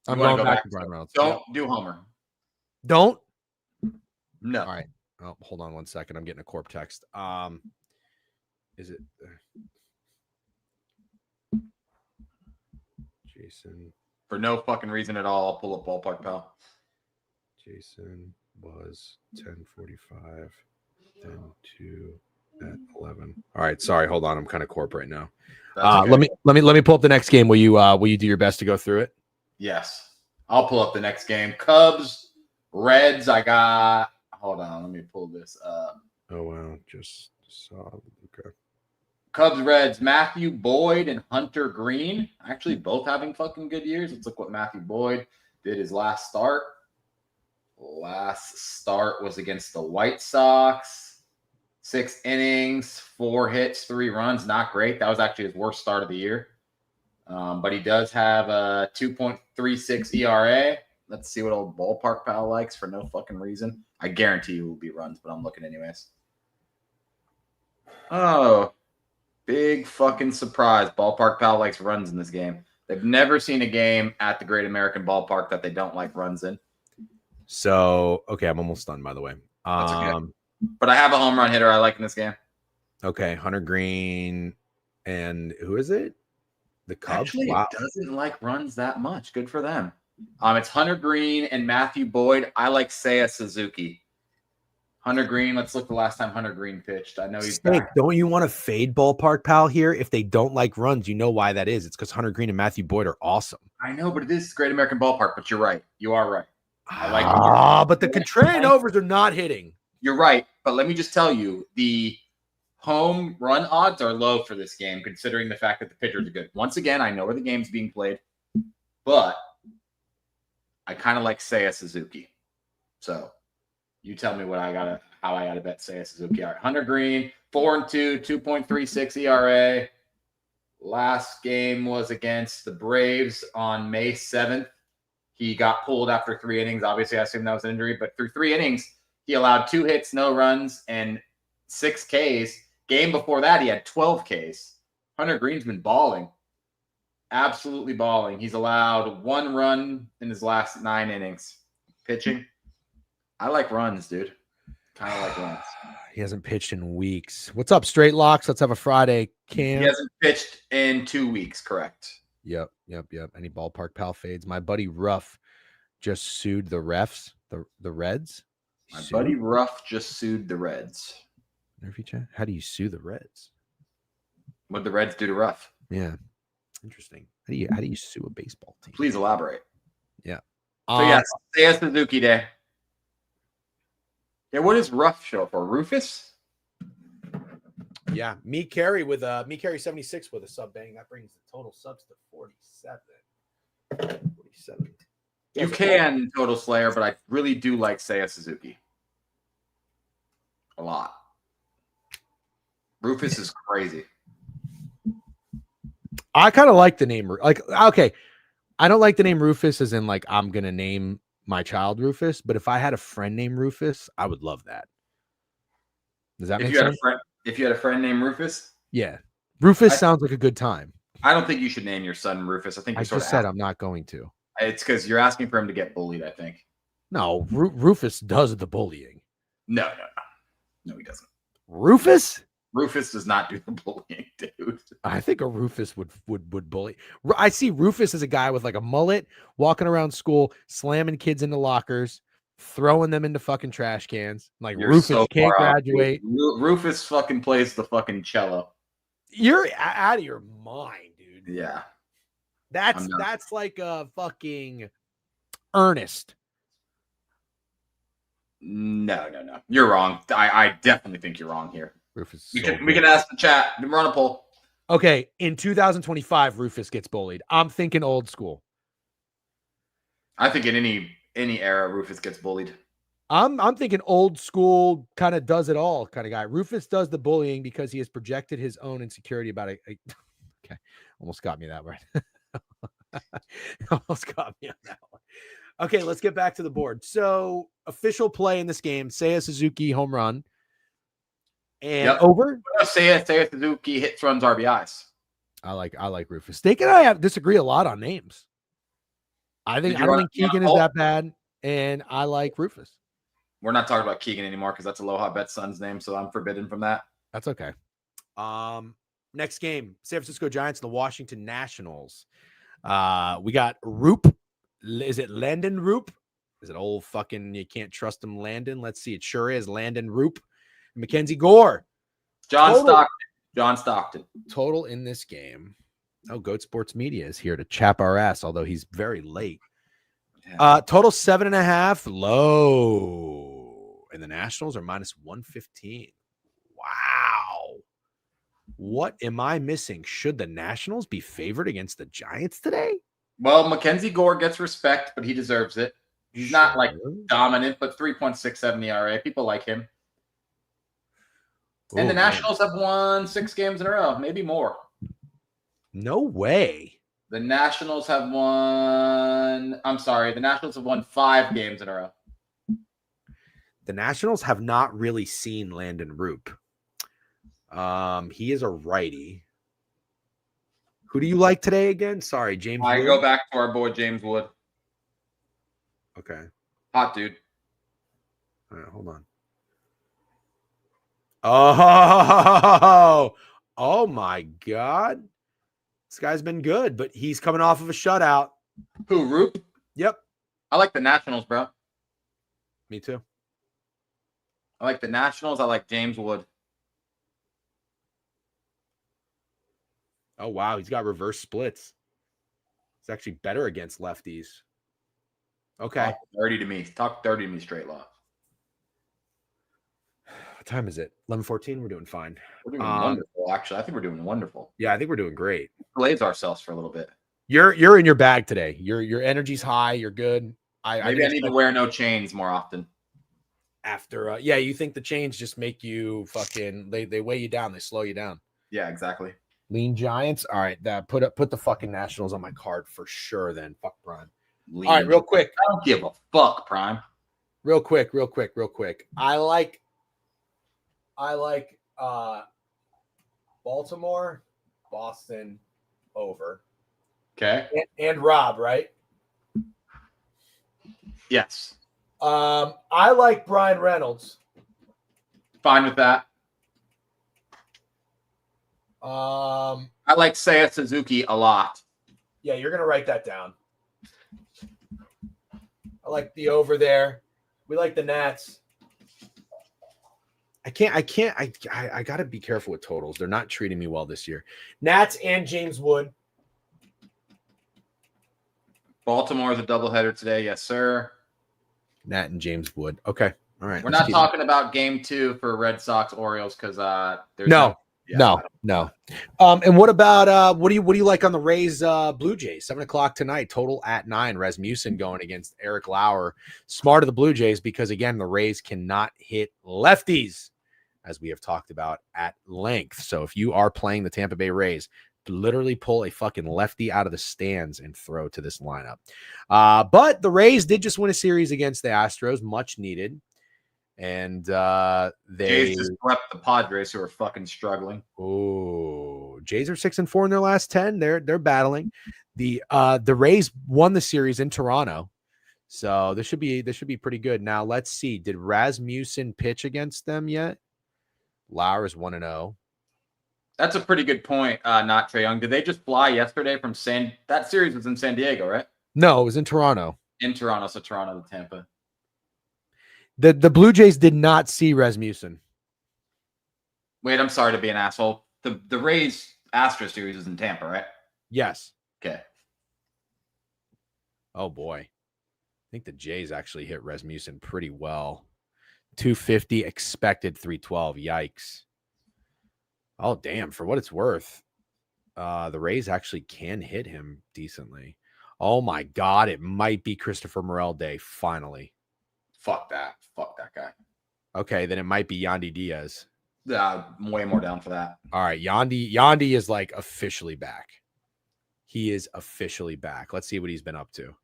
I'm going back to Brian Reynolds. Don't do Homer. Don't? No. All right. Oh, hold on 1 second. I'm getting a corp text. Is it Jason? For no fucking reason at all, I'll pull up Ballpark Pal. Jason was 10:45, then 2 at 11. All right, sorry. Hold on. I'm kind of corp right now. Okay. Let me pull up the next game. Will you do your best to go through it? Yes, I'll pull up the next game. Cubs, Reds. Hold on. Let me pull this up. Oh wow, just saw. Okay. Cubs, Reds, Matthew Boyd and Hunter Green. Actually, both having fucking good years. Let's look what Matthew Boyd did his last start. Last start was against the White Sox. 6 innings, 4 hits, 3 runs. Not great. That was actually his worst start of the year. But he does have a 2.36 ERA. Let's see what old Ballpark Pal likes for no fucking reason. I guarantee you will be runs, but I'm looking anyways. Oh, big fucking surprise. Ballpark Pal likes runs in this game. They've never seen a game at the Great American Ballpark that they don't like runs in. So, okay, I'm almost done, by the way. That's okay. But I have a home run hitter I like in this game. Okay, Hunter Green. And who is it? The Cubs? Actually, it doesn't like runs that much. Good for them. It's Hunter Green and Matthew Boyd. I like Seiya Suzuki. Hunter Green, let's look the last time Hunter Green pitched. I know he's back. Don't you want to fade Ballpark Pal here? If they don't like runs, you know why that is. It's because Hunter Green and Matthew Boyd are awesome. I know, but it is Great American Ballpark, but you're right. You are right. I like but the contrarian overs are not hitting. You're right, but let me just tell you, the home run odds are low for this game, considering the fact that the pitchers are good. Once again, I know where the game's being played, but I kind of like Seiya Suzuki. So you tell me how I gotta bet Seiya Suzuki. All right, Hunter Green, 4-2, 2.36 ERA. Last game was against the Braves on May 7th. He got pulled after 3 innings. Obviously, I assume that was an injury, but through 3 innings, he allowed 2 hits, no runs, and 6 Ks. Game before that, he had 12 Ks. Hunter Green's been balling. Absolutely balling. He's allowed 1 run in his last 9 innings. Pitching. I like runs, dude. Kind of like runs. He hasn't pitched in weeks. What's up, Straight Locks? Let's have a Friday camp. He hasn't pitched in 2 weeks, correct. Yep. Any Ballpark Pal fades? My buddy Ruff just sued the refs, the Reds. Buddy Ruff just sued the Reds. How do you sue the Reds? What'd the Reds do to Ruff? Yeah, interesting. How do you sue a baseball team? Please elaborate. Yeah. So yes, Seiya Suzuki Day. Yeah, what does Ruff show for? Rufus? Yeah, me carry 76 with a sub bang. That brings the total subs to 47. 47. You can Total Slayer, but I really do like Seiya Suzuki. A lot. Rufus is crazy. I kind of like the name. Okay, I don't like the name Rufus as in like I'm going to name my child Rufus, but if I had a friend named Rufus, I would love that. Does that make sense? If you had a friend named Rufus? Yeah. Rufus sounds like a good time. I don't think you should name your son Rufus. I think I just said I'm not going to. It's because you're asking for him to get bullied, I think. No, Rufus does the bullying. No, he doesn't. Rufus? Rufus does not do the bullying, dude. I think a Rufus would bully. I see Rufus as a guy with like a mullet, walking around school, slamming kids into lockers, throwing them into fucking trash cans. Like, Rufus can't graduate. Rufus fucking plays the fucking cello. You're out of your mind, dude. Yeah. That's like a fucking Ernest. No. You're wrong. I definitely think you're wrong here. Rufus. We can ask the chat. Run a poll. Okay, in 2025, Rufus gets bullied. I'm thinking old school. I think in any era, Rufus gets bullied. I'm thinking old school, kind of does it all kind of guy. Rufus does the bullying because he has projected his own insecurity about it. Okay, almost got me that right. Almost got me on that one. Okay, let's get back to the board. So, official play in this game: Seiya Suzuki home run and over. Seiya Suzuki hits, runs, RBIs. I like Rufus. Steak and I disagree a lot on names. I don't think Keegan is that bad, and I like Rufus. We're not talking about Keegan anymore because that's Aloha Bet's son's name, so I'm forbidden from that. That's okay. Next game: San Francisco Giants and the Washington Nationals. We got Roop. Is it Landon Roop? Is it old fucking you can't trust him Landon? Let's see. It sure is Landon Roop. Mackenzie Gore. John Stockton. Total in this game. Oh, Goat Sports Media is here to chap our ass, although he's very late. Yeah. Total 7.5. Low. And the Nationals are minus 115. Wow. What am I missing? Should the Nationals be favored against the Giants today? Well, Mackenzie Gore gets respect, but he deserves it. He's not like dominant, but 3.67 ERA. People like him. And the Ooh, man. Nationals have won 6 games in a row, maybe more. No way. The Nationals have won. I'm sorry. The Nationals have won 5 games in a row. The Nationals have not really seen Landon Roop. He is a righty. Who do you like today again? Sorry, James I Wood? go back to our boy James Wood. Okay. Hot dude. All right, hold on. Oh my God. This guy's been good, but he's coming off of a shutout. Who, Roop? Yep. I like the Nationals, bro. Me too. I like the Nationals. I like James Wood. Oh, wow. He's got reverse splits. It's actually better against lefties. Okay. Talk 30 to me. Talk 30 to me straight law. What time is it? 11:14. We're doing fine. We're doing wonderful, actually. I think we're doing wonderful. Yeah, I think we're doing great. Glaze ourselves for a little bit. You're in your bag today. Your energy's high. You're good. Maybe I need to wear no chains more often. After you think the chains just make you fucking they weigh you down, they slow you down. Yeah, exactly. Lean Giants. All right, put the fucking Nationals on my card for sure. Then fuck Prime. Lean. All right, real quick. I don't give a fuck, Prime. Real quick. I like Baltimore, Boston over. Okay. And Rob, right? Yes. I like Brian Reynolds. Fine with that. I like Seiya Suzuki a lot. Yeah, you're gonna write that down. I like the over there. We like the Nats. I gotta be careful with totals. They're not treating me well this year. Nats and James Wood. Baltimore is a doubleheader today. Yes, sir. Nat and James Wood. Okay. All right. We're not talking about game 2 for Red Sox Orioles because there's no. And what about what do you like on the Rays Blue Jays? 7:00 tonight, total at 9. Rasmussen going against Eric Lauer. Smart of the Blue Jays because again, the Rays cannot hit lefties, as we have talked about at length. So if you are playing the Tampa Bay Rays, literally pull a fucking lefty out of the stands and throw to this lineup. But the Rays did just win a series against the Astros, much needed. And Jays just swept the Padres, who are fucking struggling. Oh, Jays are 6-4 in their last 10. They're battling. The Rays won the series in Toronto, so this should be pretty good. Now let's see. Did Rasmussen pitch against them yet? Lauer is 1-0. That's a pretty good point. Not Trae Young. Did they just fly yesterday from that series was in San Diego, right? No, it was in Toronto. In Toronto, so Toronto to Tampa. The Blue Jays did not see Rasmussen. Wait, I'm sorry to be an asshole. The Rays Astros series is in Tampa, right? Yes. Okay. Oh boy. I think the Jays actually hit Rasmussen pretty well. 250 expected 312. Yikes. Oh damn, for what it's worth. The Rays actually can hit him decently. Oh my God, it might be Christopher Morel Day finally. Fuck that guy. Okay, then it might be Yandy Diaz. I'm way more down for that. All right, Yandy is like officially back. He is officially back. Let's see what he's been up to.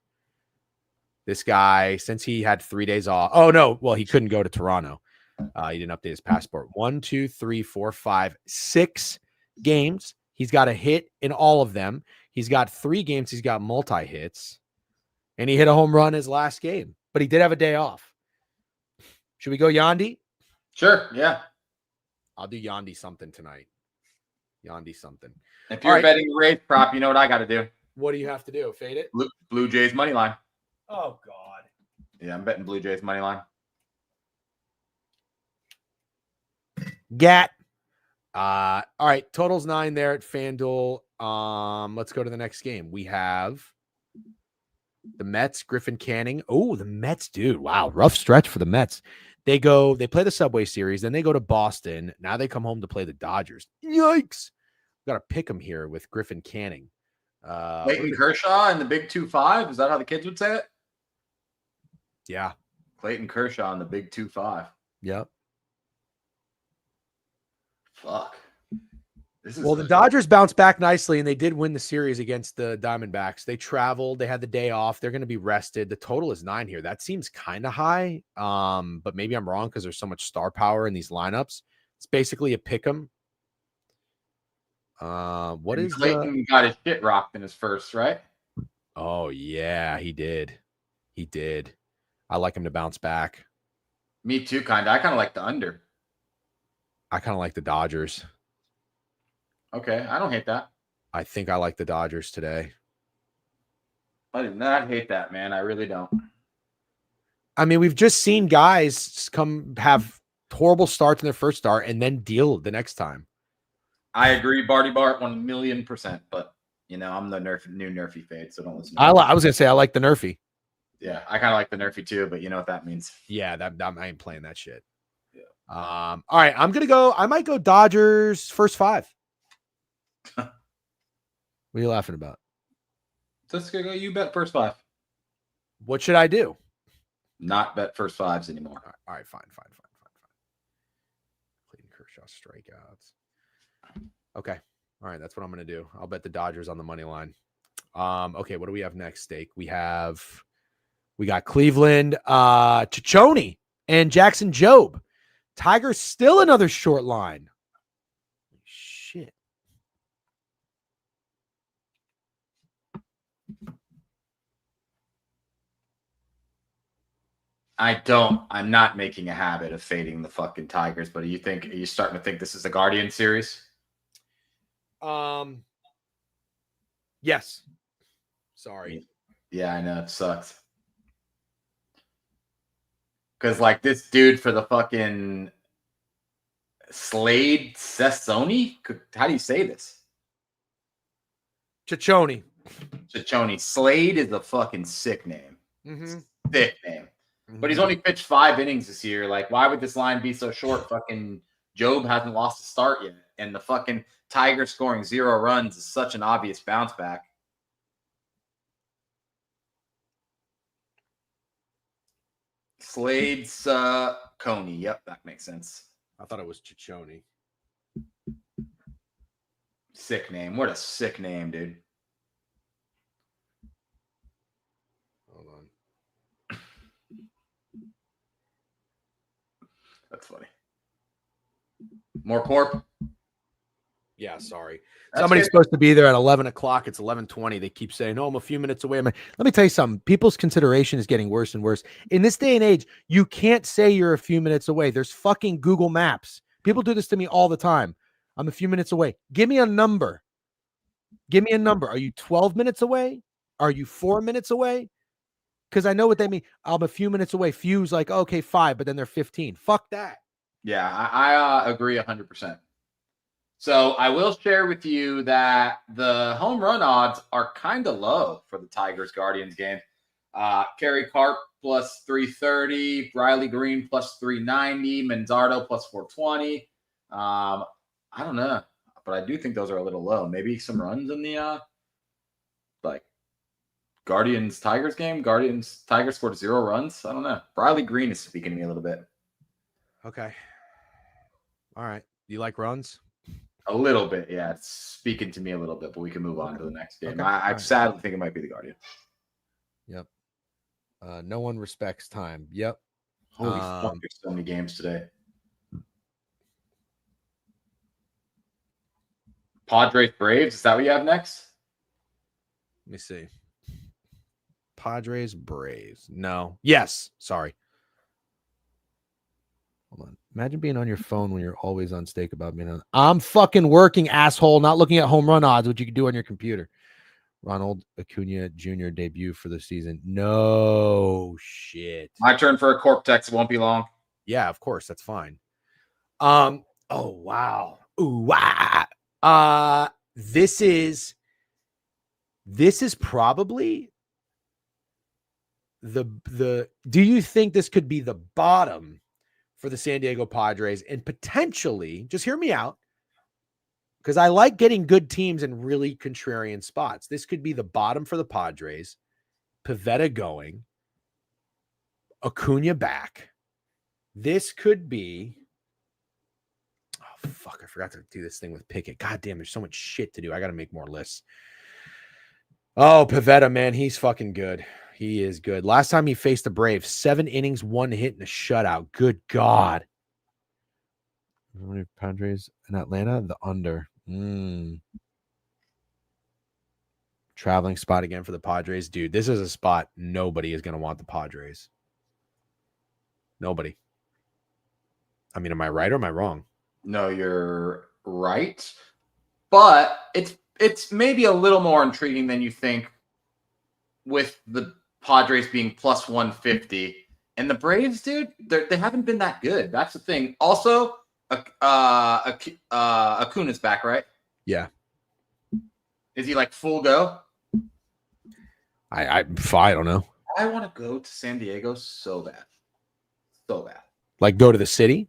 This guy, since he had 3 days off. Oh no, well, he couldn't go to Toronto. He didn't update his passport. 1, 2, 3, 4, 5, 6 games. He's got a hit in all of them. He's got 3 games. He's got multi-hits. And he hit a home run his last game. But he did have a day off. Should we go Yandy? Sure, yeah. I'll do Yandy something tonight. Yandy something. If you're betting the Rays prop, you know what I got to do. What do you have to do? Fade it? Blue Jays money line. Oh, God. Yeah, I'm betting Blue Jays money line. Gat. All right, total's 9 there at FanDuel. Let's go to the next game. We have the Mets, Griffin Canning. Oh, the Mets, dude. Wow, rough stretch for the Mets. They play the Subway Series, then they go to Boston. Now they come home to play the Dodgers. Yikes. Got to pick them here with Griffin Canning. Clayton Kershaw in the big 2-5. Is that how the kids would say it? Yeah. Clayton Kershaw in the big 2-5. Yep. Fuck. Well, the Dodgers bounced back nicely, and they did win the series against the Diamondbacks. They traveled. They had the day off. They're going to be rested. The total is 9 here. That seems kind of high, but maybe I'm wrong because there's so much star power in these lineups. It's basically a pick 'em. What is Clayton got his shit rocked in his first, right? Oh, yeah, he did. He did. I like him to bounce back. Me too, kind of. I kind of like the under. I kind of like the Dodgers. Okay, I don't hate that. I think I like the Dodgers today. I do not hate that, man. I really don't. I mean, we've just seen guys come have horrible starts in their first start and then deal the next time. I agree, Barty Bart, 1,000,000%. But I'm the new Nerfy fade, so don't listen. I was gonna say I like the Nerfy. Yeah, I kind of like the Nerfy too, but you know what that means. Yeah, I ain't playing that shit. Yeah. All right, I might go Dodgers first 5. What are you laughing about? Let's go. You bet first 5. What should I do? Not bet first 5s anymore. All right, fine. Clayton Kershaw strikeouts. Okay. All right, that's what I'm going to do. I'll bet the Dodgers on the money line. Okay, what do we have next, Steak? We got Cleveland, Ciccone, and Jackson Jobe. Tigers still another short line. Shit. I'm not making a habit of fading the fucking Tigers, but are you starting to think this is a Guardian series? Yes. Sorry. Yeah, I know it sucks. Because like this dude for the fucking Slade Cessoni? How do you say this? Ciccone. Slade is a fucking sick name. Mm-hmm. Sick name. Mm-hmm. But he's only pitched 5 innings this year. Like, why would this line be so short? Fucking Jobe hasn't lost a start yet. And the fucking Tigers scoring 0 runs is such an obvious bounce back. Slade's Coney. Yep, that makes sense. I thought it was Ciccone. Sick name. What a sick name, dude. Hold on. That's funny. More corp? Yeah, sorry. Somebody's supposed to be there at 11 o'clock. It's 11:20. They keep saying, "Oh, I'm a few minutes away." Let me tell you something. People's consideration is getting worse and worse. In this day and age, you can't say you're a few minutes away. There's fucking Google Maps. People do this to me all the time. I'm a few minutes away. Give me a number. Are you 12 minutes away? Are you 4 minutes away? Because I know what they mean. I'm a few minutes away. Few's like, okay, 5, but then they're 15. Fuck that. Yeah, I agree 100%. So I will share with you that the home run odds are kind of low for the Tigers Guardians game. Kerry Carp plus 330, Riley Green plus 390, Manzardo plus 420. I don't know, but I do think those are a little low. Maybe some runs in the Guardians Tigers game. Tigers scored 0 runs. I don't know. Riley Green is speaking to me a little bit. Okay. All right. You like runs? A little bit, yeah. It's speaking to me a little bit, but we can move on to the next game. Okay. I sadly think it might be the Guardian. Yep. No one respects time. Yep. Holy fuck, there's so many games today. Padres Braves, is that what you have next? Let me see. Padres Braves. No. Yes. Sorry. Hold on. Imagine being on your phone when you're always on stake about being on. I'm fucking working, asshole, not looking at home run odds, which you can do on your computer. Ronald Acuna Jr. debut for the season. No shit. My turn for a corp text. It won't be long. Yeah, of course. That's fine. Oh, wow. Ooh, wow. This is probably the do you think this could be the bottom for the San Diego Padres and potentially, just hear me out, because I like getting good teams in really contrarian spots. This could be the bottom for the Padres. Pivetta going. Acuna back. This could be. Oh, fuck, I forgot to do this thing with Pickett. God damn, there's so much shit to do. I got to make more lists. Oh, Pivetta, man, he's fucking good. He is good. Last time he faced the Braves, 7 innings, 1 hit, and a shutout. Good God. Padres in Atlanta, the under. Traveling spot again for the Padres. Dude, this is a spot nobody is going to want the Padres. Nobody. I mean, am I right or am I wrong? No, you're right. But it's maybe a little more intriguing than you think with the Padres being plus 150. And the Braves, dude, they haven't been that good. That's the thing. Also, Acuna's back, right? Yeah. Is he like full go? I don't know. I want to go to San Diego so bad. So bad. Like go to the city?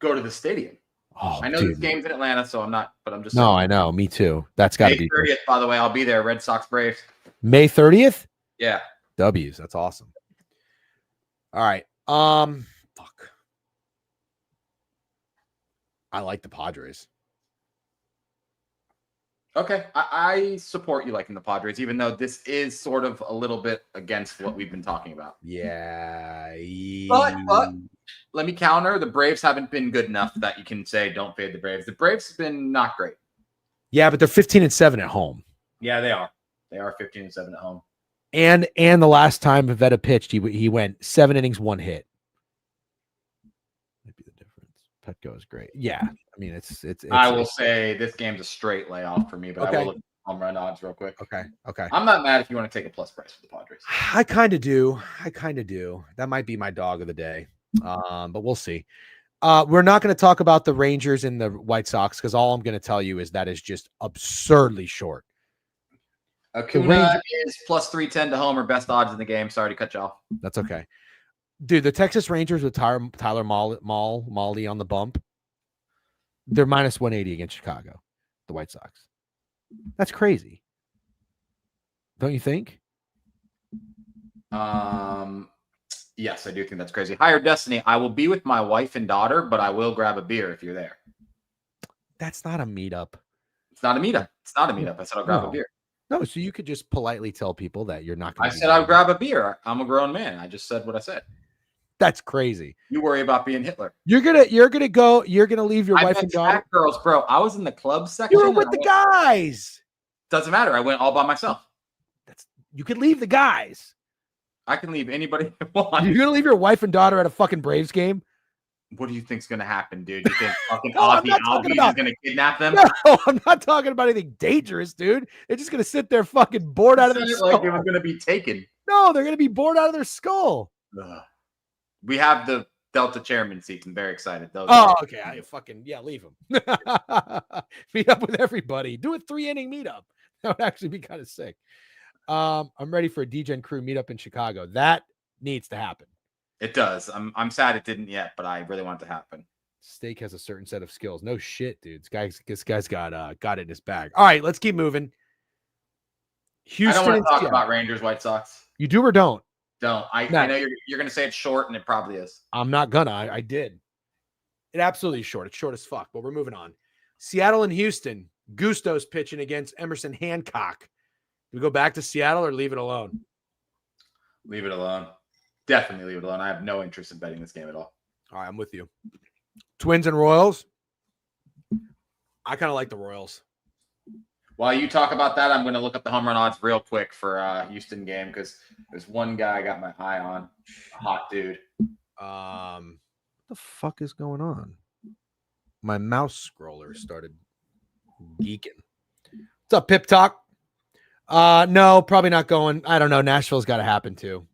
Go to the stadium. Oh, I know dude. this game's in Atlanta, so I'm not, but I'm just No, saying. I know. Me too. That's got to be May 30th, by the way. I'll be there. Red Sox Braves. May 30th? Yeah. W's. That's awesome. All right. Fuck. I like the Padres. Okay. I support you liking the Padres, even though this is sort of a little bit against what we've been talking about. Yeah. But let me counter. The Braves haven't been good enough that you can say don't fade the Braves. The Braves have been not great. Yeah, but they're 15-7 at home. Yeah, they are. They are 15-7 at home. And the last time Pivetta pitched, he went 7 innings, 1 hit. Might be the difference. Petco is great. Yeah, I mean it's. I will say this game's a straight layoff for me, but okay. I will look at home run odds real quick. Okay. I'm not mad if you want to take a plus price for the Padres. I kind of do. That might be my dog of the day. But we'll see. We're not going to talk about the Rangers and the White Sox because all I'm going to tell you is that is just absurdly short. Acuna is plus 310 to homer, best odds in the game. Sorry to cut you off. That's okay. Dude, the Texas Rangers with Tyler Mahle on the bump, they're minus 180 against Chicago, the White Sox. That's crazy. Don't you think? Yes, I do think that's crazy. Higher Destiny, I will be with my wife and daughter, but I will grab a beer if you're there. That's not a meetup. It's not a meetup. I said I'll grab a beer. No, so you could just politely tell people that you're not going to. I said I'll grab a beer. I'm a grown man. I just said what I said. That's crazy. You worry about being Hitler. You're gonna leave your wife and daughter. Girls, bro. I was in the club section. You were with the guys. Doesn't matter. I went all by myself. You could leave the guys. I can leave anybody I want. You're gonna leave your wife and daughter at a fucking Braves game? What do you think's gonna happen, dude? You think fucking Ozzy Albies is gonna kidnap them? No, I'm not talking about anything dangerous, dude. They're just gonna sit there fucking bored out of their skull. Like it was gonna be taken. No, they're gonna be bored out of their skull. We have the Delta chairman seats. I'm very excited. Okay. Leave them. Meet up with everybody. Do a 3-inning meetup. That would actually be kind of sick. I'm ready for a DGen crew meetup in Chicago. That needs to happen. It does. I'm sad it didn't yet, but I really want it to happen. Steak has a certain set of skills. No shit, dude. This guy's got it in his bag. All right, let's keep moving. Houston. I don't want to talk about Rangers, White Sox. You do or don't? Don't. I know you're going to say it's short, and it probably is. I'm not gonna. I did. It absolutely is short. It's short as fuck, but we're moving on. Seattle and Houston. Gusto's pitching against Emerson Hancock. Do we go back to Seattle or leave it alone? Leave it alone. Definitely leave it alone. I have no interest in betting this game at all. All right, I'm with you. Twins and Royals. I kind of like the Royals. While you talk about that, I'm going to look up the home run odds real quick for Houston game because there's one guy I got my eye on, a hot dude. What the fuck is going on? My mouse scroller started geeking. What's up, Pip Talk? No, probably not going. I don't know. Nashville's got to happen too.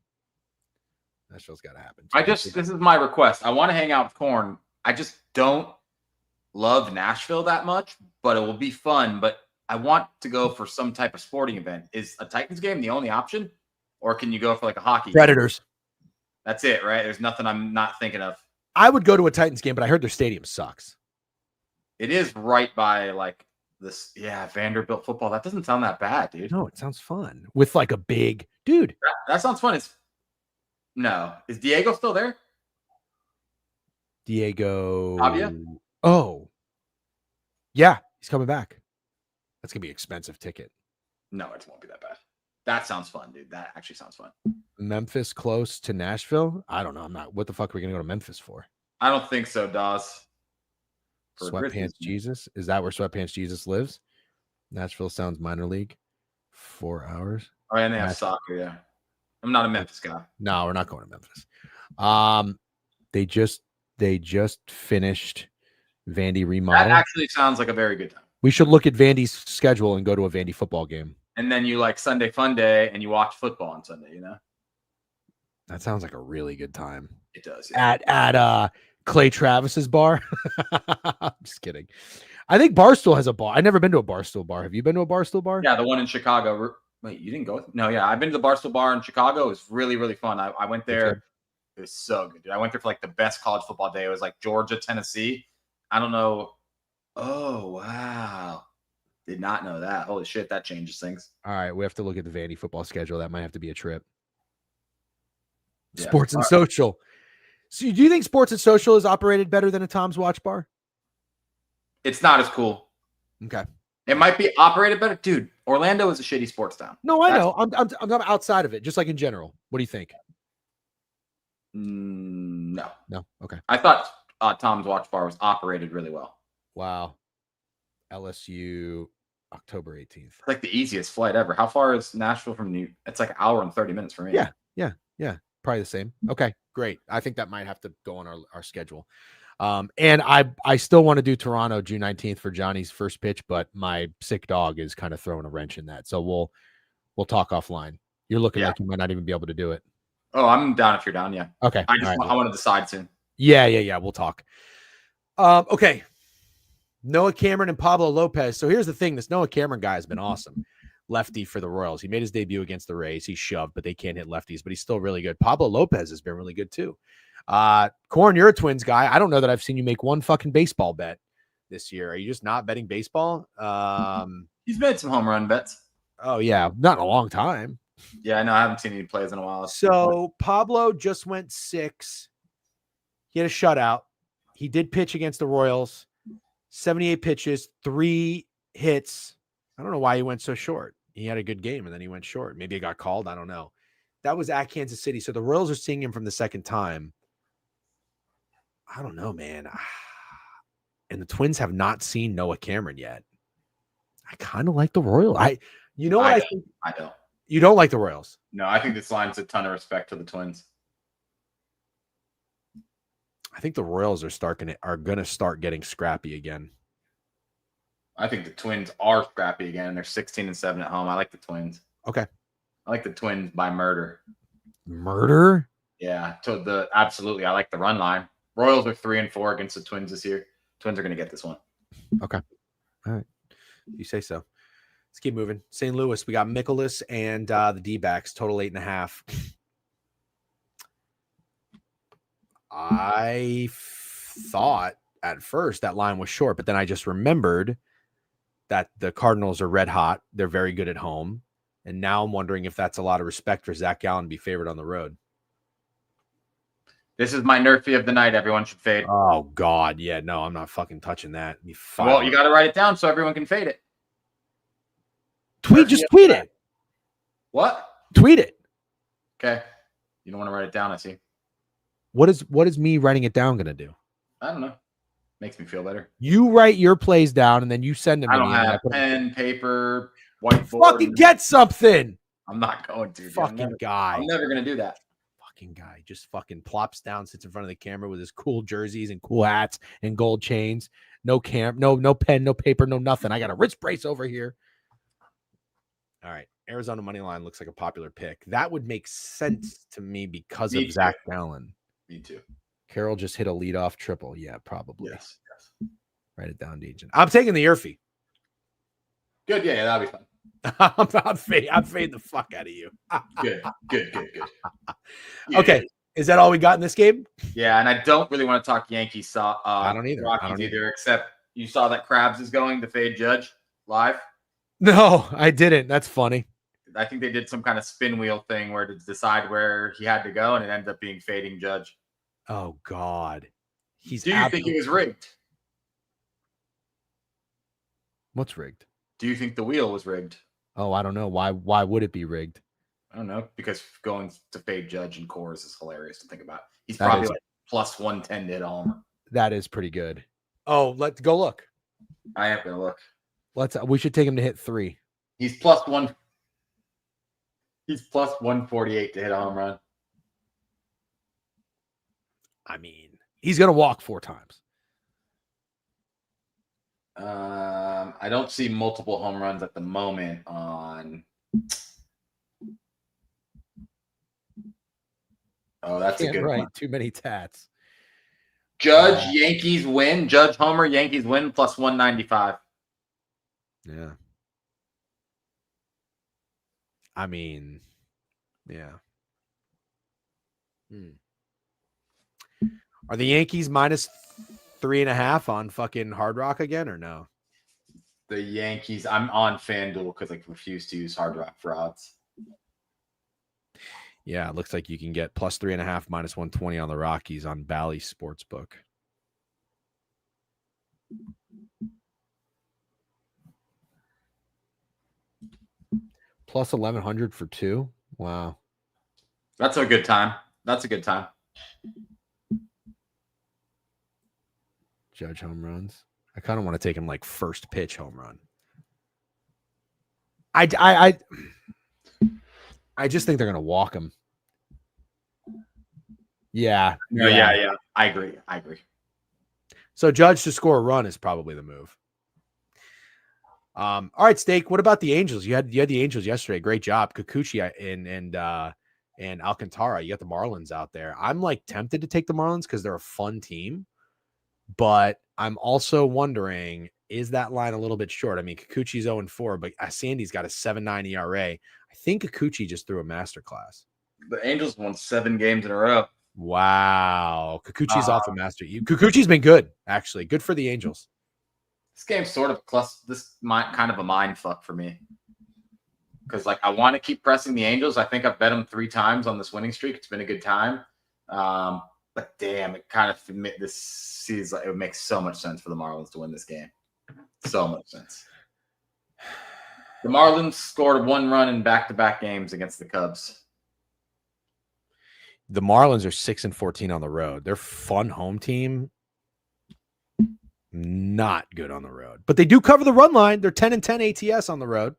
This is my request. I want to hang out with Korn. I just don't love Nashville that much, but it will be fun. But I want to go for some type of sporting event. Is a Titans game the only option? Or can you go for like a hockey Predators? Game? That's it, right? There's nothing I'm not thinking of. I would go to a Titans game, but I heard their stadium sucks. It is right by like this. Yeah, Vanderbilt football. That doesn't sound that bad, dude. No, it sounds fun. With like a big dude. That sounds fun. Is Diego still there? Diego. Pavia? Oh. Yeah, he's coming back. That's gonna be an expensive ticket. No, it won't be that bad. That sounds fun, dude. That actually sounds fun. Memphis close to Nashville? I don't know. I'm not. What the fuck are we gonna go to Memphis for? I don't think so, Dawes. For Sweatpants Jesus? Is that where Sweatpants Jesus lives? Nashville sounds minor league. 4 hours. Oh, and they have soccer. Yeah, I'm not a Memphis guy. No, we're not going to Memphis. They just finished Vandy remodel. That actually sounds like a very good time. We should look at Vandy's schedule and go to a Vandy football game. And then you like Sunday fun day and you watch football on Sunday, you know? That sounds like a really good time. It does. Yeah. At Clay Travis's bar. I'm just kidding. I think Barstool has a bar. I've never been to a Barstool bar. Have you been to a Barstool bar? Yeah, the one in Chicago. Wait, you didn't go? No, yeah. I've been to the Barstool bar in Chicago. It was really, really fun. I went there. It was so good, dude. I went there for like the best college football day. It was like Georgia, Tennessee. I don't know. Oh, wow. Did not know that. Holy shit, that changes things. All right, we have to look at the Vandy football schedule. That might have to be a trip. Yeah. Sports and Social. So do you think Sports and Social is operated better than a Tom's Watch Bar? It's not as cool. Okay. It might be operated better. Dude, Orlando is a shitty sports town. No, I know. I'm outside of it, just like in general. What do you think? No. No? Okay. I thought Tom's Watch Bar was operated really well. Wow. LSU, October 18th. It's like the easiest flight ever. How far is Nashville from New? It's like an hour and 30 minutes for me. Yeah. Probably the same. Okay, great. I think that might have to go on our schedule. And I still want to do Toronto June 19th for Johnny's first pitch, but my sick dog is kind of throwing a wrench in that. So we'll talk offline. You're looking like you might not even be able to do it. Oh, I'm down if you're down. Yeah. Okay. I want to decide soon. Yeah. We'll talk. Okay. Noah Cameron and Pablo Lopez. So here's the thing. This Noah Cameron guy has been awesome. Lefty for the Royals. He made his debut against the Rays. He shoved, but they can't hit lefties, but he's still really good. Pablo Lopez has been really good too. Corn, you're a Twins guy. I don't know that I've seen you make one fucking baseball bet this year. Are you just not betting baseball? He's made some home run bets. Oh yeah. Not in a long time. Yeah, I know. I haven't seen any plays in a while. So Pablo just went 6. He had a shutout. He did pitch against the Royals. 78 pitches, 3 hits. I don't know why he went so short. He had a good game, and then he went short. Maybe it got called. I don't know. That was at Kansas City. So the Royals are seeing him from the second time. I don't know, man. And the Twins have not seen Noah Cameron yet. I kind of like the Royals. I think? I don't. You don't like the Royals? No, I think this line's a ton of respect to the Twins. I think the Royals are going to start getting scrappy again. I think the Twins are scrappy again. They're 16-7 at home. I like the Twins. Okay. I like the Twins by murder. Murder? Yeah, absolutely. I like the run line. Royals are 3-4 against the Twins this year. Twins are going to get this one. Okay. All right. You say so. Let's keep moving. St. Louis, we got Mikolas and the D-backs, total 8.5. I thought at first that line was short, but then I just remembered that the Cardinals are red hot. They're very good at home. And now I'm wondering if that's a lot of respect for Zach Gallen to be favored on the road. This is my nerfy of the night. Everyone should fade. Oh, God. Yeah, no, I'm not fucking touching that. Well, you got to write it down so everyone can fade it. Just tweet it. What? Tweet it. Okay. You don't want to write it down, I see. What is me writing it down going to do? I don't know. Makes me feel better. You write your plays down and then you send them to me. I don't have pen, paper, whiteboard. Fucking get something. I'm not going to. Fucking guy. I'm never going to do that. Fucking guy just fucking plops down, sits in front of the camera with his cool jerseys and cool hats and gold chains. No pen, no paper, no nothing. I got a wrist brace over here. All right. Arizona money line looks like a popular pick. That would make sense to me because of Zach Gallen. Me too. Carroll just hit a leadoff triple. Yeah, probably. Yes. Write it down, Dejan. I'm taking the Earfy. Good. Yeah, that'll be fun. I'm fading the fuck out of you. Good. Yeah. Okay. Is that all we got in this game? Yeah, and I don't really want to talk Yankees. I don't either. Rockies either, except you saw that Krabs is going to fade Judge live. No, I didn't. That's funny. I think they did some kind of spin wheel thing where to decide where he had to go, and it ended up being fading Judge. Oh, God. Do you think he was rigged? What's rigged? Do you think the wheel was rigged? Oh, I don't know. Why would it be rigged? I don't know, because going to fade Judge and Coors is hilarious to think about. He's That probably is- like plus 110 to hit a homer. That is pretty good. Oh, let's go look. I have to look. We should take him to hit 3. He's plus 148 to hit a home run. I mean, he's gonna walk 4 times. I don't see multiple home runs at the moment on. Oh, that's a good one. Too many tats. Judge, Yankees win. Judge homer, Yankees win plus 195. Yeah. I mean, yeah. Are the Yankees minus 3.5 on fucking Hard Rock again or no? The Yankees, I'm on FanDuel because I refuse to use Hard Rock for odds. Yeah, it looks like you can get plus 3.5 minus 120 on the Rockies on Bally Sportsbook. Plus 1,100 for 2. Wow. That's a good time. That's a good time. Judge home runs. I kind of want to take him like first pitch home run. I just think they're going to walk him. Yeah. Yeah. I agree. So Judge to score a run is probably the move. All right, Steak. What about the Angels? You had the Angels yesterday. Great job, Kikuchi and Alcantara. You got the Marlins out there. I'm like tempted to take the Marlins because they're a fun team, but I'm also wondering, is that line a little bit short? I mean, Kikuchi's 0-4, but Sandy's got a 7.9 ERA. I think Kikuchi just threw a masterclass. The Angels won 7 games in a row. Wow, Kikuchi's off a master. Kikuchi's been good, actually. Good for the Angels. This game's sort of kind of a mind fuck for me. Because I want to keep pressing the Angels. I think I've bet them 3 times on this winning streak. It's been a good time. But damn, it kind of this seems like it would make so much sense for the Marlins to win this game. So much sense. The Marlins scored 1 run in back-to-back games against the Cubs. The Marlins are 6-14 on the road. They're fun home team. Not good on the road, but they do cover the run line. They're 10-10 ATS on the road.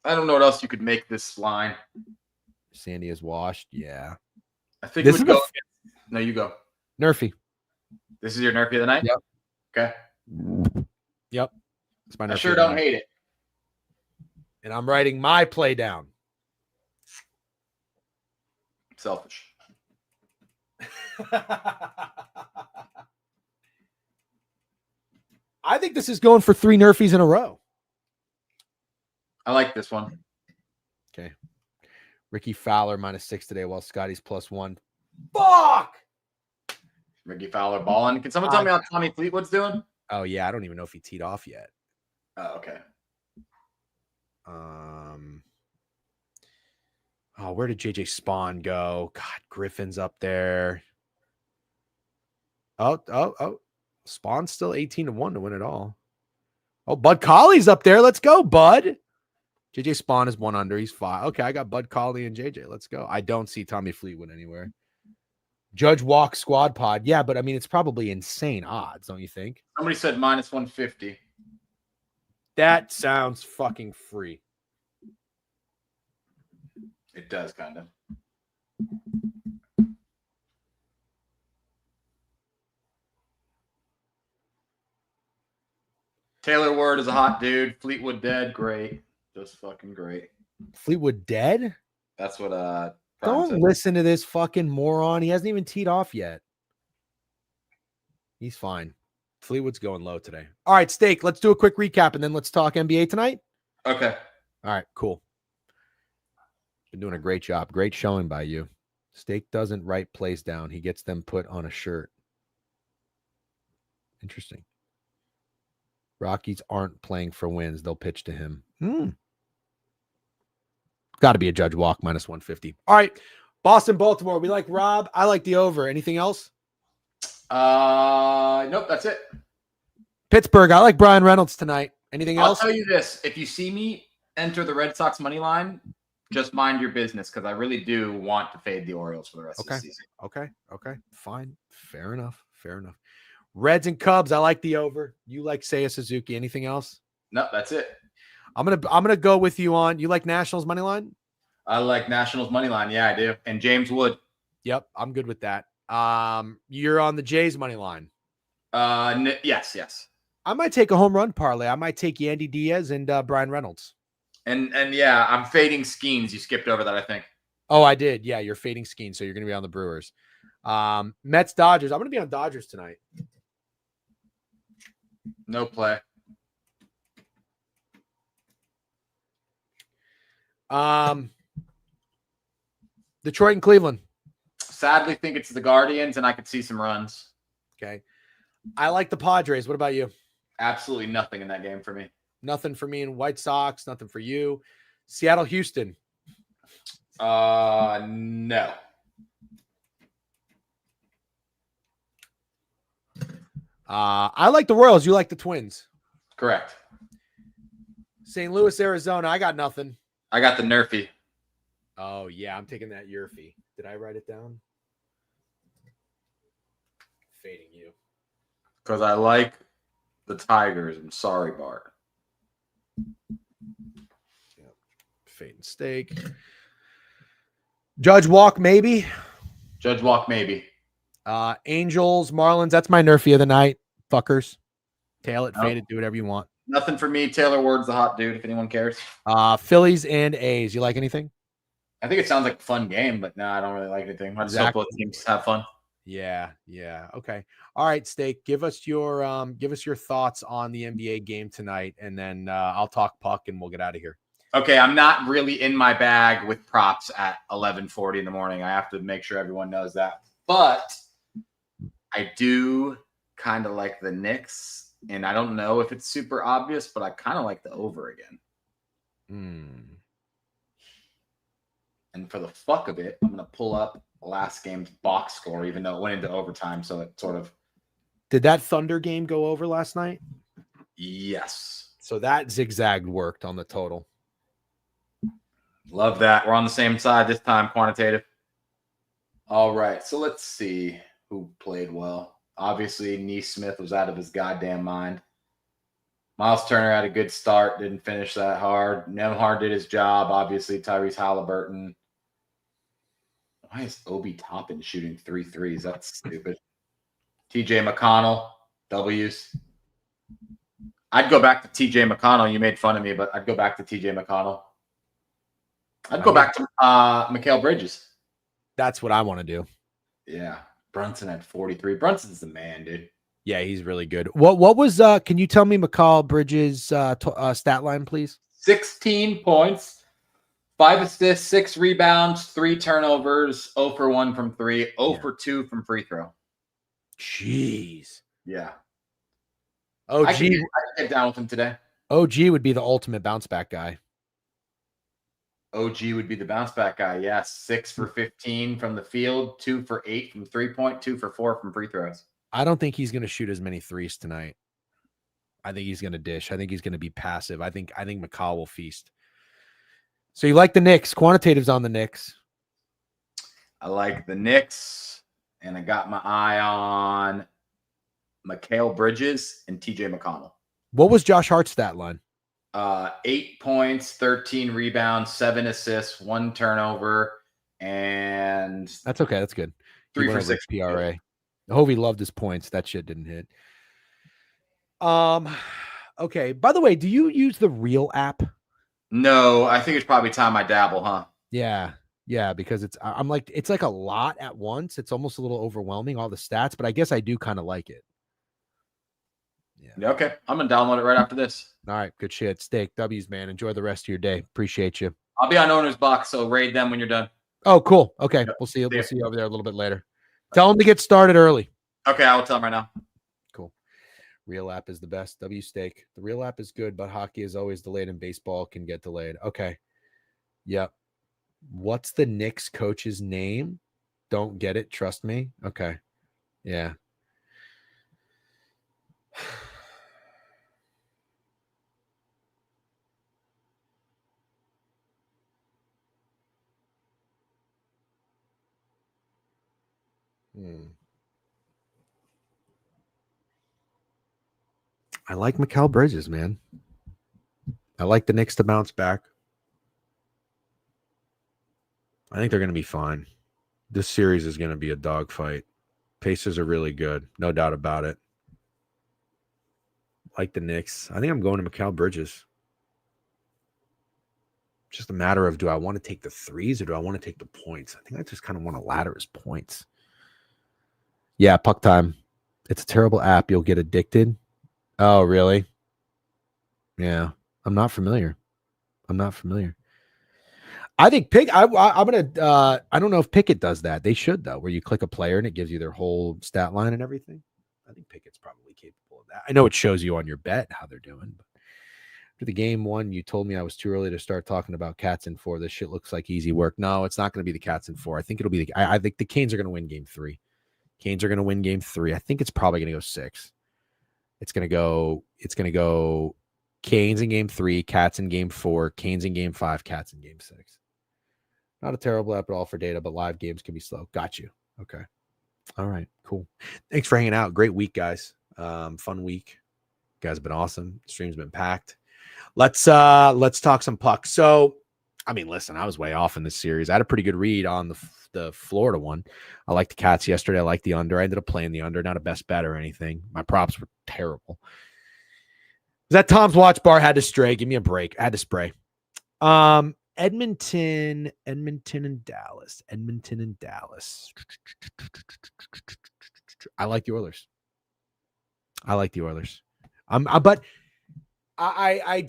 I don't know what else you could make this line. Sandy is washed. Yeah. I think this it would go. No, you go. Nerfy. This is your Nerfy of the night? Yep. Okay. Yep. It's my Nerfy. I sure don't hate it. And I'm writing my play down. Selfish. I think this is going for 3 Nerfies in a row. I like this one. Okay. Ricky Fowler -6 today while Scotty's +1. Fuck! Ricky Fowler balling. Can someone tell me how Tommy Fleetwood's doing? Oh, yeah. I don't even know if he teed off yet. Oh, okay. Oh, where did JJ Spawn go? God, Griffin's up there. Oh. Spawn's still 18-1 to win it all. Oh, Bud Colley's up there. Let's go, Bud. JJ Spawn is 1 under. He's 5. Okay, I got Bud Colley and JJ. Let's go. I don't see Tommy Fleetwood anywhere. Judge Walk Squad Pod. Yeah, but I mean, it's probably insane odds, don't you think? Somebody said -150. That sounds fucking free. It does, kind of. Taylor Ward is a hot dude. Fleetwood dead. Great. Just fucking great. Fleetwood dead? That's what don't said. Listen to this fucking moron. He hasn't even teed off yet. He's fine. Fleetwood's going low today. All right, Steak, let's do a quick recap and then let's talk NBA tonight. Okay. All right, cool. Been doing a great job. Great showing by you. Steak doesn't write plays down. He gets them put on a shirt. Interesting. Rockies aren't playing for wins. They'll pitch to him. Got to be a Judge Walk -150. All right. Boston, Baltimore. We like Rob. I like the over. Anything else? Nope. That's it. Pittsburgh. I like Brian Reynolds tonight. Anything I'll else? tell you this. If you see me enter the Red Sox money line, just mind your business because I really do want to fade the Orioles for the rest of the season. Okay. Fine. Fair enough. Reds and Cubs. I like the over. You like Seiya Suzuki. Anything else? No, that's it. I'm gonna go with you on. You like Nationals money line? I like Nationals money line. Yeah, I do. And James Wood. Yep, I'm good with that. You're on the Jays money line. Yes. I might take a home run parlay. I might take Yandy Diaz and Brian Reynolds. And yeah, I'm fading Skeens. You skipped over that, I think. Oh, I did. Yeah, you're fading Skeen, so you're going to be on the Brewers. Mets, Dodgers. I'm going to be on Dodgers tonight. No play. Detroit and Cleveland. Sadly, think it's the Guardians, and I could see some runs. Okay. I like the Padres. What about you? Absolutely nothing in that game for me. Nothing for me in White Sox. Nothing for you. Seattle, Houston. No. I like the Royals. You like the Twins. Correct. St. Louis, Arizona. I got nothing. I got the Nerfy. Oh, yeah. I'm taking that Yerfy. Did I write it down? Fading you. Because I like the Tigers. I'm sorry, Bart. Yep. Fading Steak. Judge Walk, maybe. Judge Walk, maybe. Angels, Marlins. That's my Nerfy of the night. Fuckers. Tail it, fade it, do whatever you want. Nothing for me. Taylor Ward's the hot dude, if anyone cares. Phillies and A's. You like anything? I think it sounds like a fun game, but no, I don't really like anything. I just hope both teams have fun. Yeah. Okay. All right, Steak. Give us your thoughts on the NBA game tonight, and then I'll talk puck and we'll get out of here. Okay, I'm not really in my bag with props at 11:40 in the morning. I have to make sure everyone knows that. But I do kind of like the Knicks, and I don't know if it's super obvious, but I kind of like the over again. And for the fuck of it, I'm going to pull up last game's box score, even though it went into overtime. So it sort of. Did that Thunder game go over last night? Yes. So that zigzag worked on the total. Love that. We're on the same side this time, quantitative. All right. So let's see who played well. Obviously, Neesmith was out of his goddamn mind. Miles Turner had a good start, didn't finish that hard. Nemhard did his job. Obviously, Tyrese Halliburton. Why is Obi Toppin shooting 3 threes? That's stupid. TJ McConnell, W's. I'd go back to TJ McConnell. You made fun of me, but I'd go back to TJ McConnell. I'd go back to Mikal Bridges. That's what I want to do. Yeah. Brunson had 43. Brunson's the man, dude. Yeah, he's really good. What was can you tell me Mikal Bridges stat line, please? 16 points, 5 assists, 6 rebounds, 3 turnovers, 0 for 1 from 3, 0 for 2 from free throw. Jeez. Yeah. OG I can get down with him today. OG would be the ultimate bounce back guy. OG would be the bounce back guy. Yeah, 6 for 15 from the field, 2 for 8 from 3-point, 2 for 4 from free throws. I don't think he's going to shoot as many threes tonight. I think he's going to dish. I think he's going to be passive. I think McCall will feast. So you like the Knicks? Quantitative's on the Knicks. I like the Knicks, and I got my eye on Mikal Bridges and TJ McConnell. What was Josh Hart's stat line? 8 points, 13 rebounds, 7 assists, 1 turnover, and that's okay. That's good. 3 for 6 PRA. Hovey loved his points. That shit didn't hit. Okay. By the way, do you use the Real app? No, I think it's probably time I dabble, huh? Yeah, because it's like a lot at once. It's almost a little overwhelming, all the stats, but I guess I do kind of like it. Yeah. Okay. I'm gonna download it right after this. All right, good shit. Steak, W's, man. Enjoy the rest of your day. Appreciate you. I'll be on owner's box, so raid them when you're done. Oh, cool. Okay, yep. We'll see you over there a little bit later. Tell them to get started early. Okay, I will tell them right now. Cool. Real app is the best. W Steak. The Real app is good, but hockey is always delayed and baseball can get delayed. Okay. Yep. What's the Knicks coach's name? Don't get it. Trust me. Okay. Yeah. I like Mikal Bridges, man. I like the Knicks to bounce back. I think they're going to be fine. This series is going to be a dogfight. Pacers are really good, no doubt about it. Like the Knicks. I think I'm going to Mikal Bridges. Just a matter of, do I want to take the threes or do I want to take the points? I think I just kind of want to ladder his points. Yeah, Puck Time. It's a terrible app. You'll get addicted. Oh, really? Yeah. I'm not familiar. I think I'm gonna. I don't know if Pickett does that. They should though, where you click a player and it gives you their whole stat line and everything. I think Pickett's probably capable of that. I know it shows you on your bet how they're doing. But after the game one, you told me I was too early to start talking about Cats in 4. This shit looks like easy work. No, it's not going to be the Cats in 4. I think it'll be I think the Canes are going to win game 3. Canes are going to win game 3. I think it's probably going to go 6. It's going to go Canes in game 3, Cats in game 4, Canes in game 5, Cats in game 6. Not a terrible app at all for data, but live games can be slow. Got you. Okay. All right. Cool. Thanks for hanging out. Great week, guys. Fun week. You guys have been awesome. Stream's been packed. Let's talk some pucks. So, I mean, listen, I was way off in this series. I had a pretty good read on the Florida one. I liked the Cats yesterday. I liked the under. I ended up playing the under, not a best bet or anything. My props were terrible. That Tom's Watch Bar had to stray. Give me a break. I had to spray. Edmonton and Dallas. I like the Oilers. But I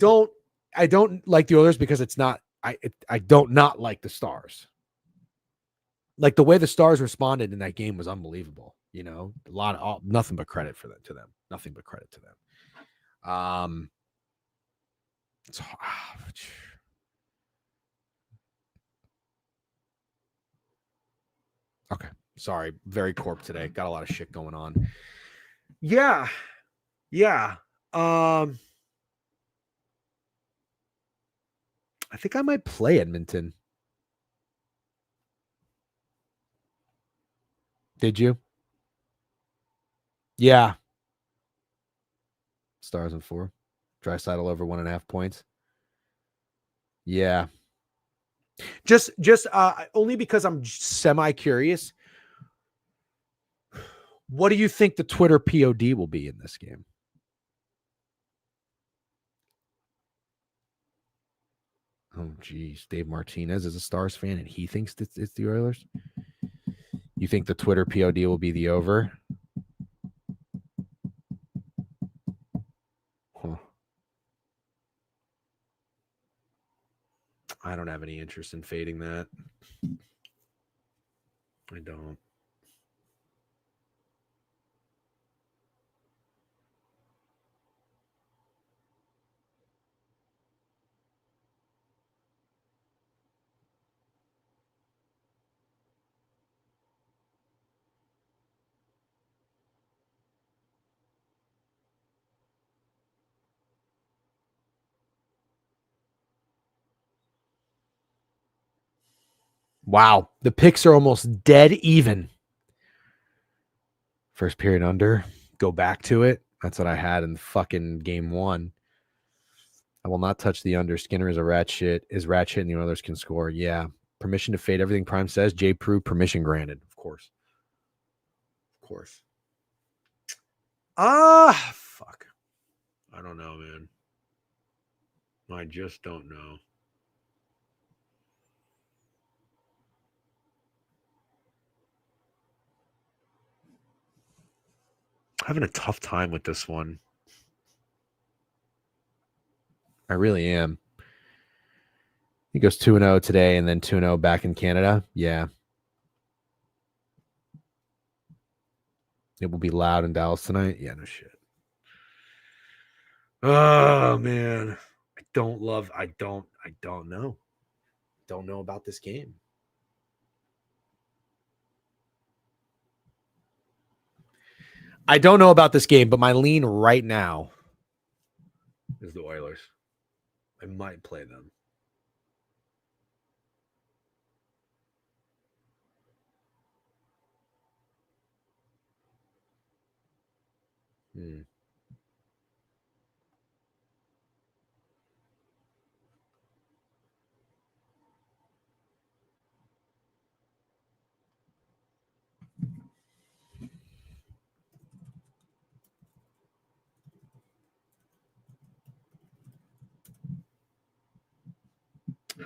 don't like the Oilers because it's not. I don't not like the Stars. Like the way the Stars responded in that game was unbelievable. You know, nothing but credit to them. Nothing but credit to them. Okay. Sorry. Very corp today. Got a lot of shit going on. Yeah. I think I might play Edmonton. Did you? Yeah. Stars in 4. Draisaitl over 1.5 points. Yeah. Just only because I'm semi curious. What do you think the Twitter POD will be in this game? Oh, geez. Dave Martinez is a Stars fan, and he thinks it's the Oilers. You think the Twitter POD will be the over? Huh. I don't have any interest in fading that. I don't. Wow. The picks are almost dead even. First period under. Go back to it. That's what I had in fucking game 1. I will not touch the under. Skinner is a rat shit. Is rat shit and the Oilers can score. Yeah. Permission to fade everything Prime says. J. Prue, permission granted. Of course. Fuck. I don't know, man. I just don't know. I'm having a tough time with this one. I really am. He goes 2-0 today and then 2-0 back in Canada. Yeah. It will be loud in Dallas tonight. Yeah, no shit. Oh, man. I don't know. Don't know about this game. I don't know about this game, but my lean right now is the Oilers. I might play them.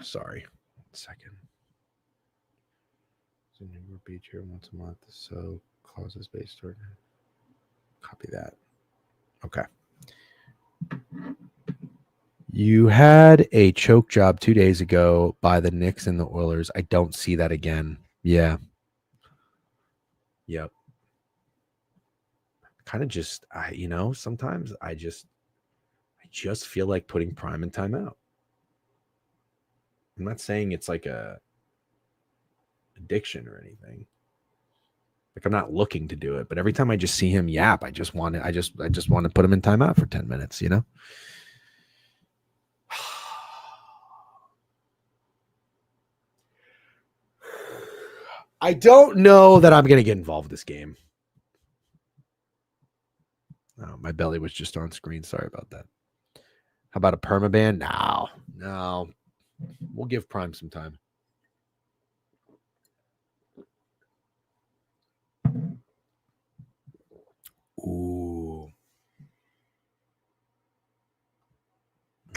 Sorry. 1 second. So Newport Beach here once a month. So clauses based on. Copy that. Okay. You had a choke job 2 days ago by the Knicks and the Oilers. I don't see that again. Yeah. Yep. Kind of just, sometimes I just feel like putting Prime in timeout. I'm not saying it's like a addiction or anything. Like I'm not looking to do it, but every time I just see him yap, I just want to put him in timeout for 10 minutes, I don't know that I'm going to get involved in this game. Oh, my belly was just on screen. Sorry about that. How about a permaban? No. We'll give Prime some time. Ooh.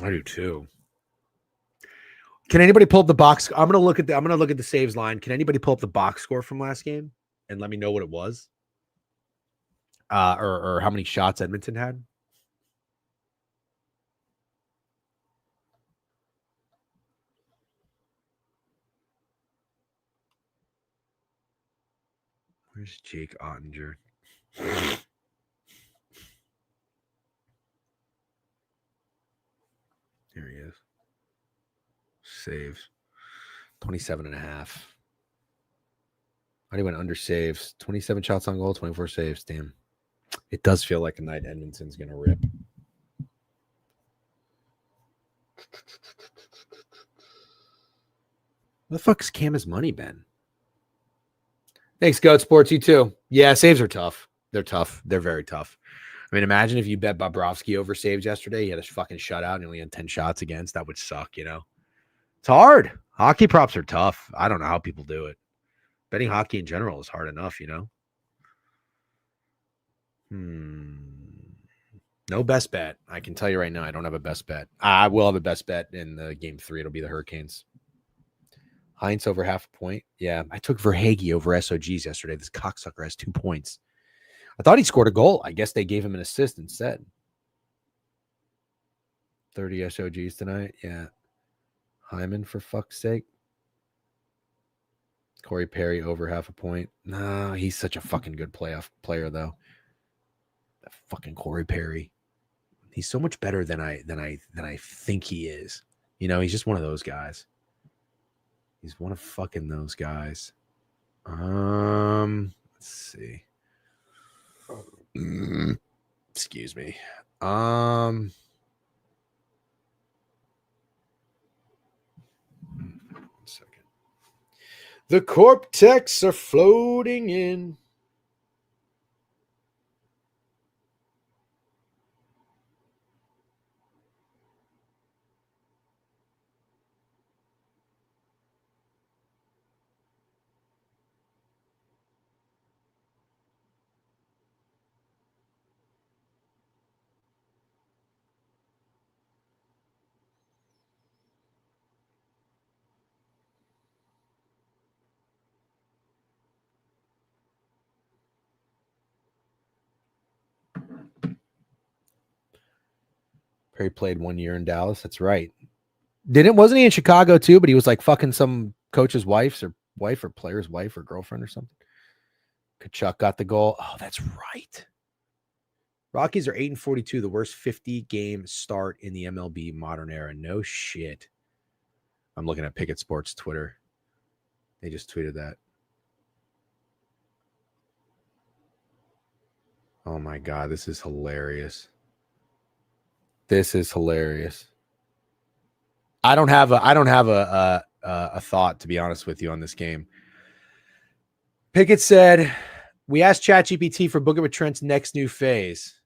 I do too. Can anybody pull up the box? I'm gonna look at the saves line. Can anybody pull up the box score from last game and let me know what it was? Or how many shots Edmonton had? Where's Jake Ottinger? Here he is. Saves. 27.5. I already went under saves. 27 shots on goal, 24 saves. Damn. It does feel like a night Edmonton's going to rip. Where the fuck's Cam's money been? Thanks, Goat Sports. You too. Yeah, saves are tough. They're tough. They're very tough. I mean, imagine if you bet Bobrovsky over saves yesterday. He had a fucking shutout and he only had 10 shots against. That would suck, It's hard. Hockey props are tough. I don't know how people do it. Betting hockey in general is hard enough, No best bet. I can tell you right now, I don't have a best bet. I will have a best bet in the game 3. It'll be the Hurricanes. Heinz over half a point. Yeah, I took Verhaeghe over SOGs yesterday. This cocksucker has 2 points. I thought he scored a goal. I guess they gave him an assist instead. 30 SOGs tonight. Yeah. Hyman, for fuck's sake. Corey Perry over half a point. No, he's such a fucking good playoff player, though. That fucking Corey Perry. He's so much better than I think he is. He's just one of those guys. He's one of fucking those guys. Let's see. Excuse me. 1 second. The Corp Techs are floating in. Perry played 1 year in Dallas. That's right. Wasn't he in Chicago too? But he was like fucking some coach's wife or player's wife or girlfriend or something. Kachuk got the goal. Oh, that's right. Rockies are 8-42, the worst 50-game start in the MLB modern era. No shit. I'm looking at Pickett Sports Twitter. They just tweeted that. Oh my God, this is hilarious. This is hilarious. I don't have a thought, to be honest with you, on this game. Pickett said, we asked ChatGPT for Booker with Trent's next new phase.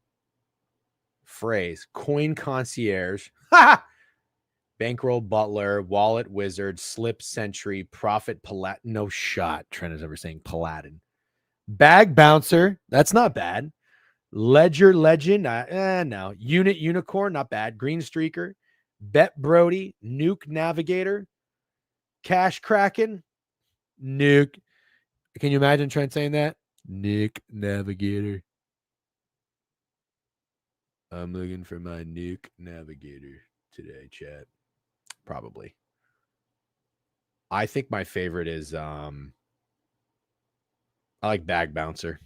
phrase. Coin concierge. Bankroll butler, wallet wizard, slip sentry, prophet palat. No shot. Trent is ever saying paladin. Bag bouncer. That's not bad. Ledger legend. No. Unit unicorn. Not bad. Green streaker. Bet Brody. Nuke navigator. Cash kraken. Nuke. Can you imagine Trent saying that? Nuke navigator. I'm looking for my nuke navigator today, chat. Probably. I think my favorite is I like bag bouncer.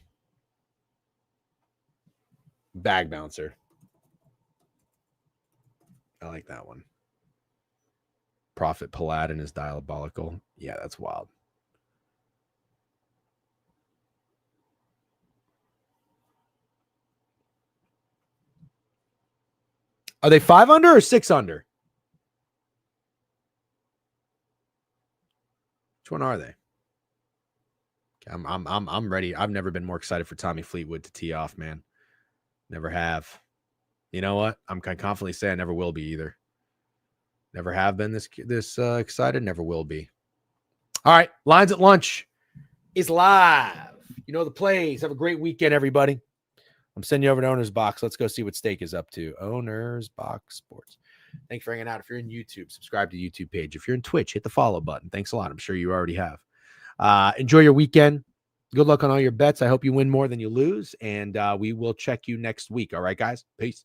Bag bouncer. I like that one. Prophet Paladin is diabolical. Yeah, that's wild. Are they 5 under or 6 under? Which one are they? I'm ready. I've never been more excited for Tommy Fleetwood to tee off, man. Never have. You know what? I can confidently say I never will be either. Never have been this excited. Never will be. All right. Lines at Lunch is live. You know the plays. Have a great weekend, everybody. I'm sending you over to Owner's Box. Let's go see what Steak is up to. Owner's Box Sports. Thanks for hanging out. If you're in YouTube, subscribe to the YouTube page. If you're in Twitch, hit the follow button. Thanks a lot. I'm sure you already have. Enjoy your weekend. Good luck on all your bets. I hope you win more than you lose. And we will check you next week. All right, guys? Peace.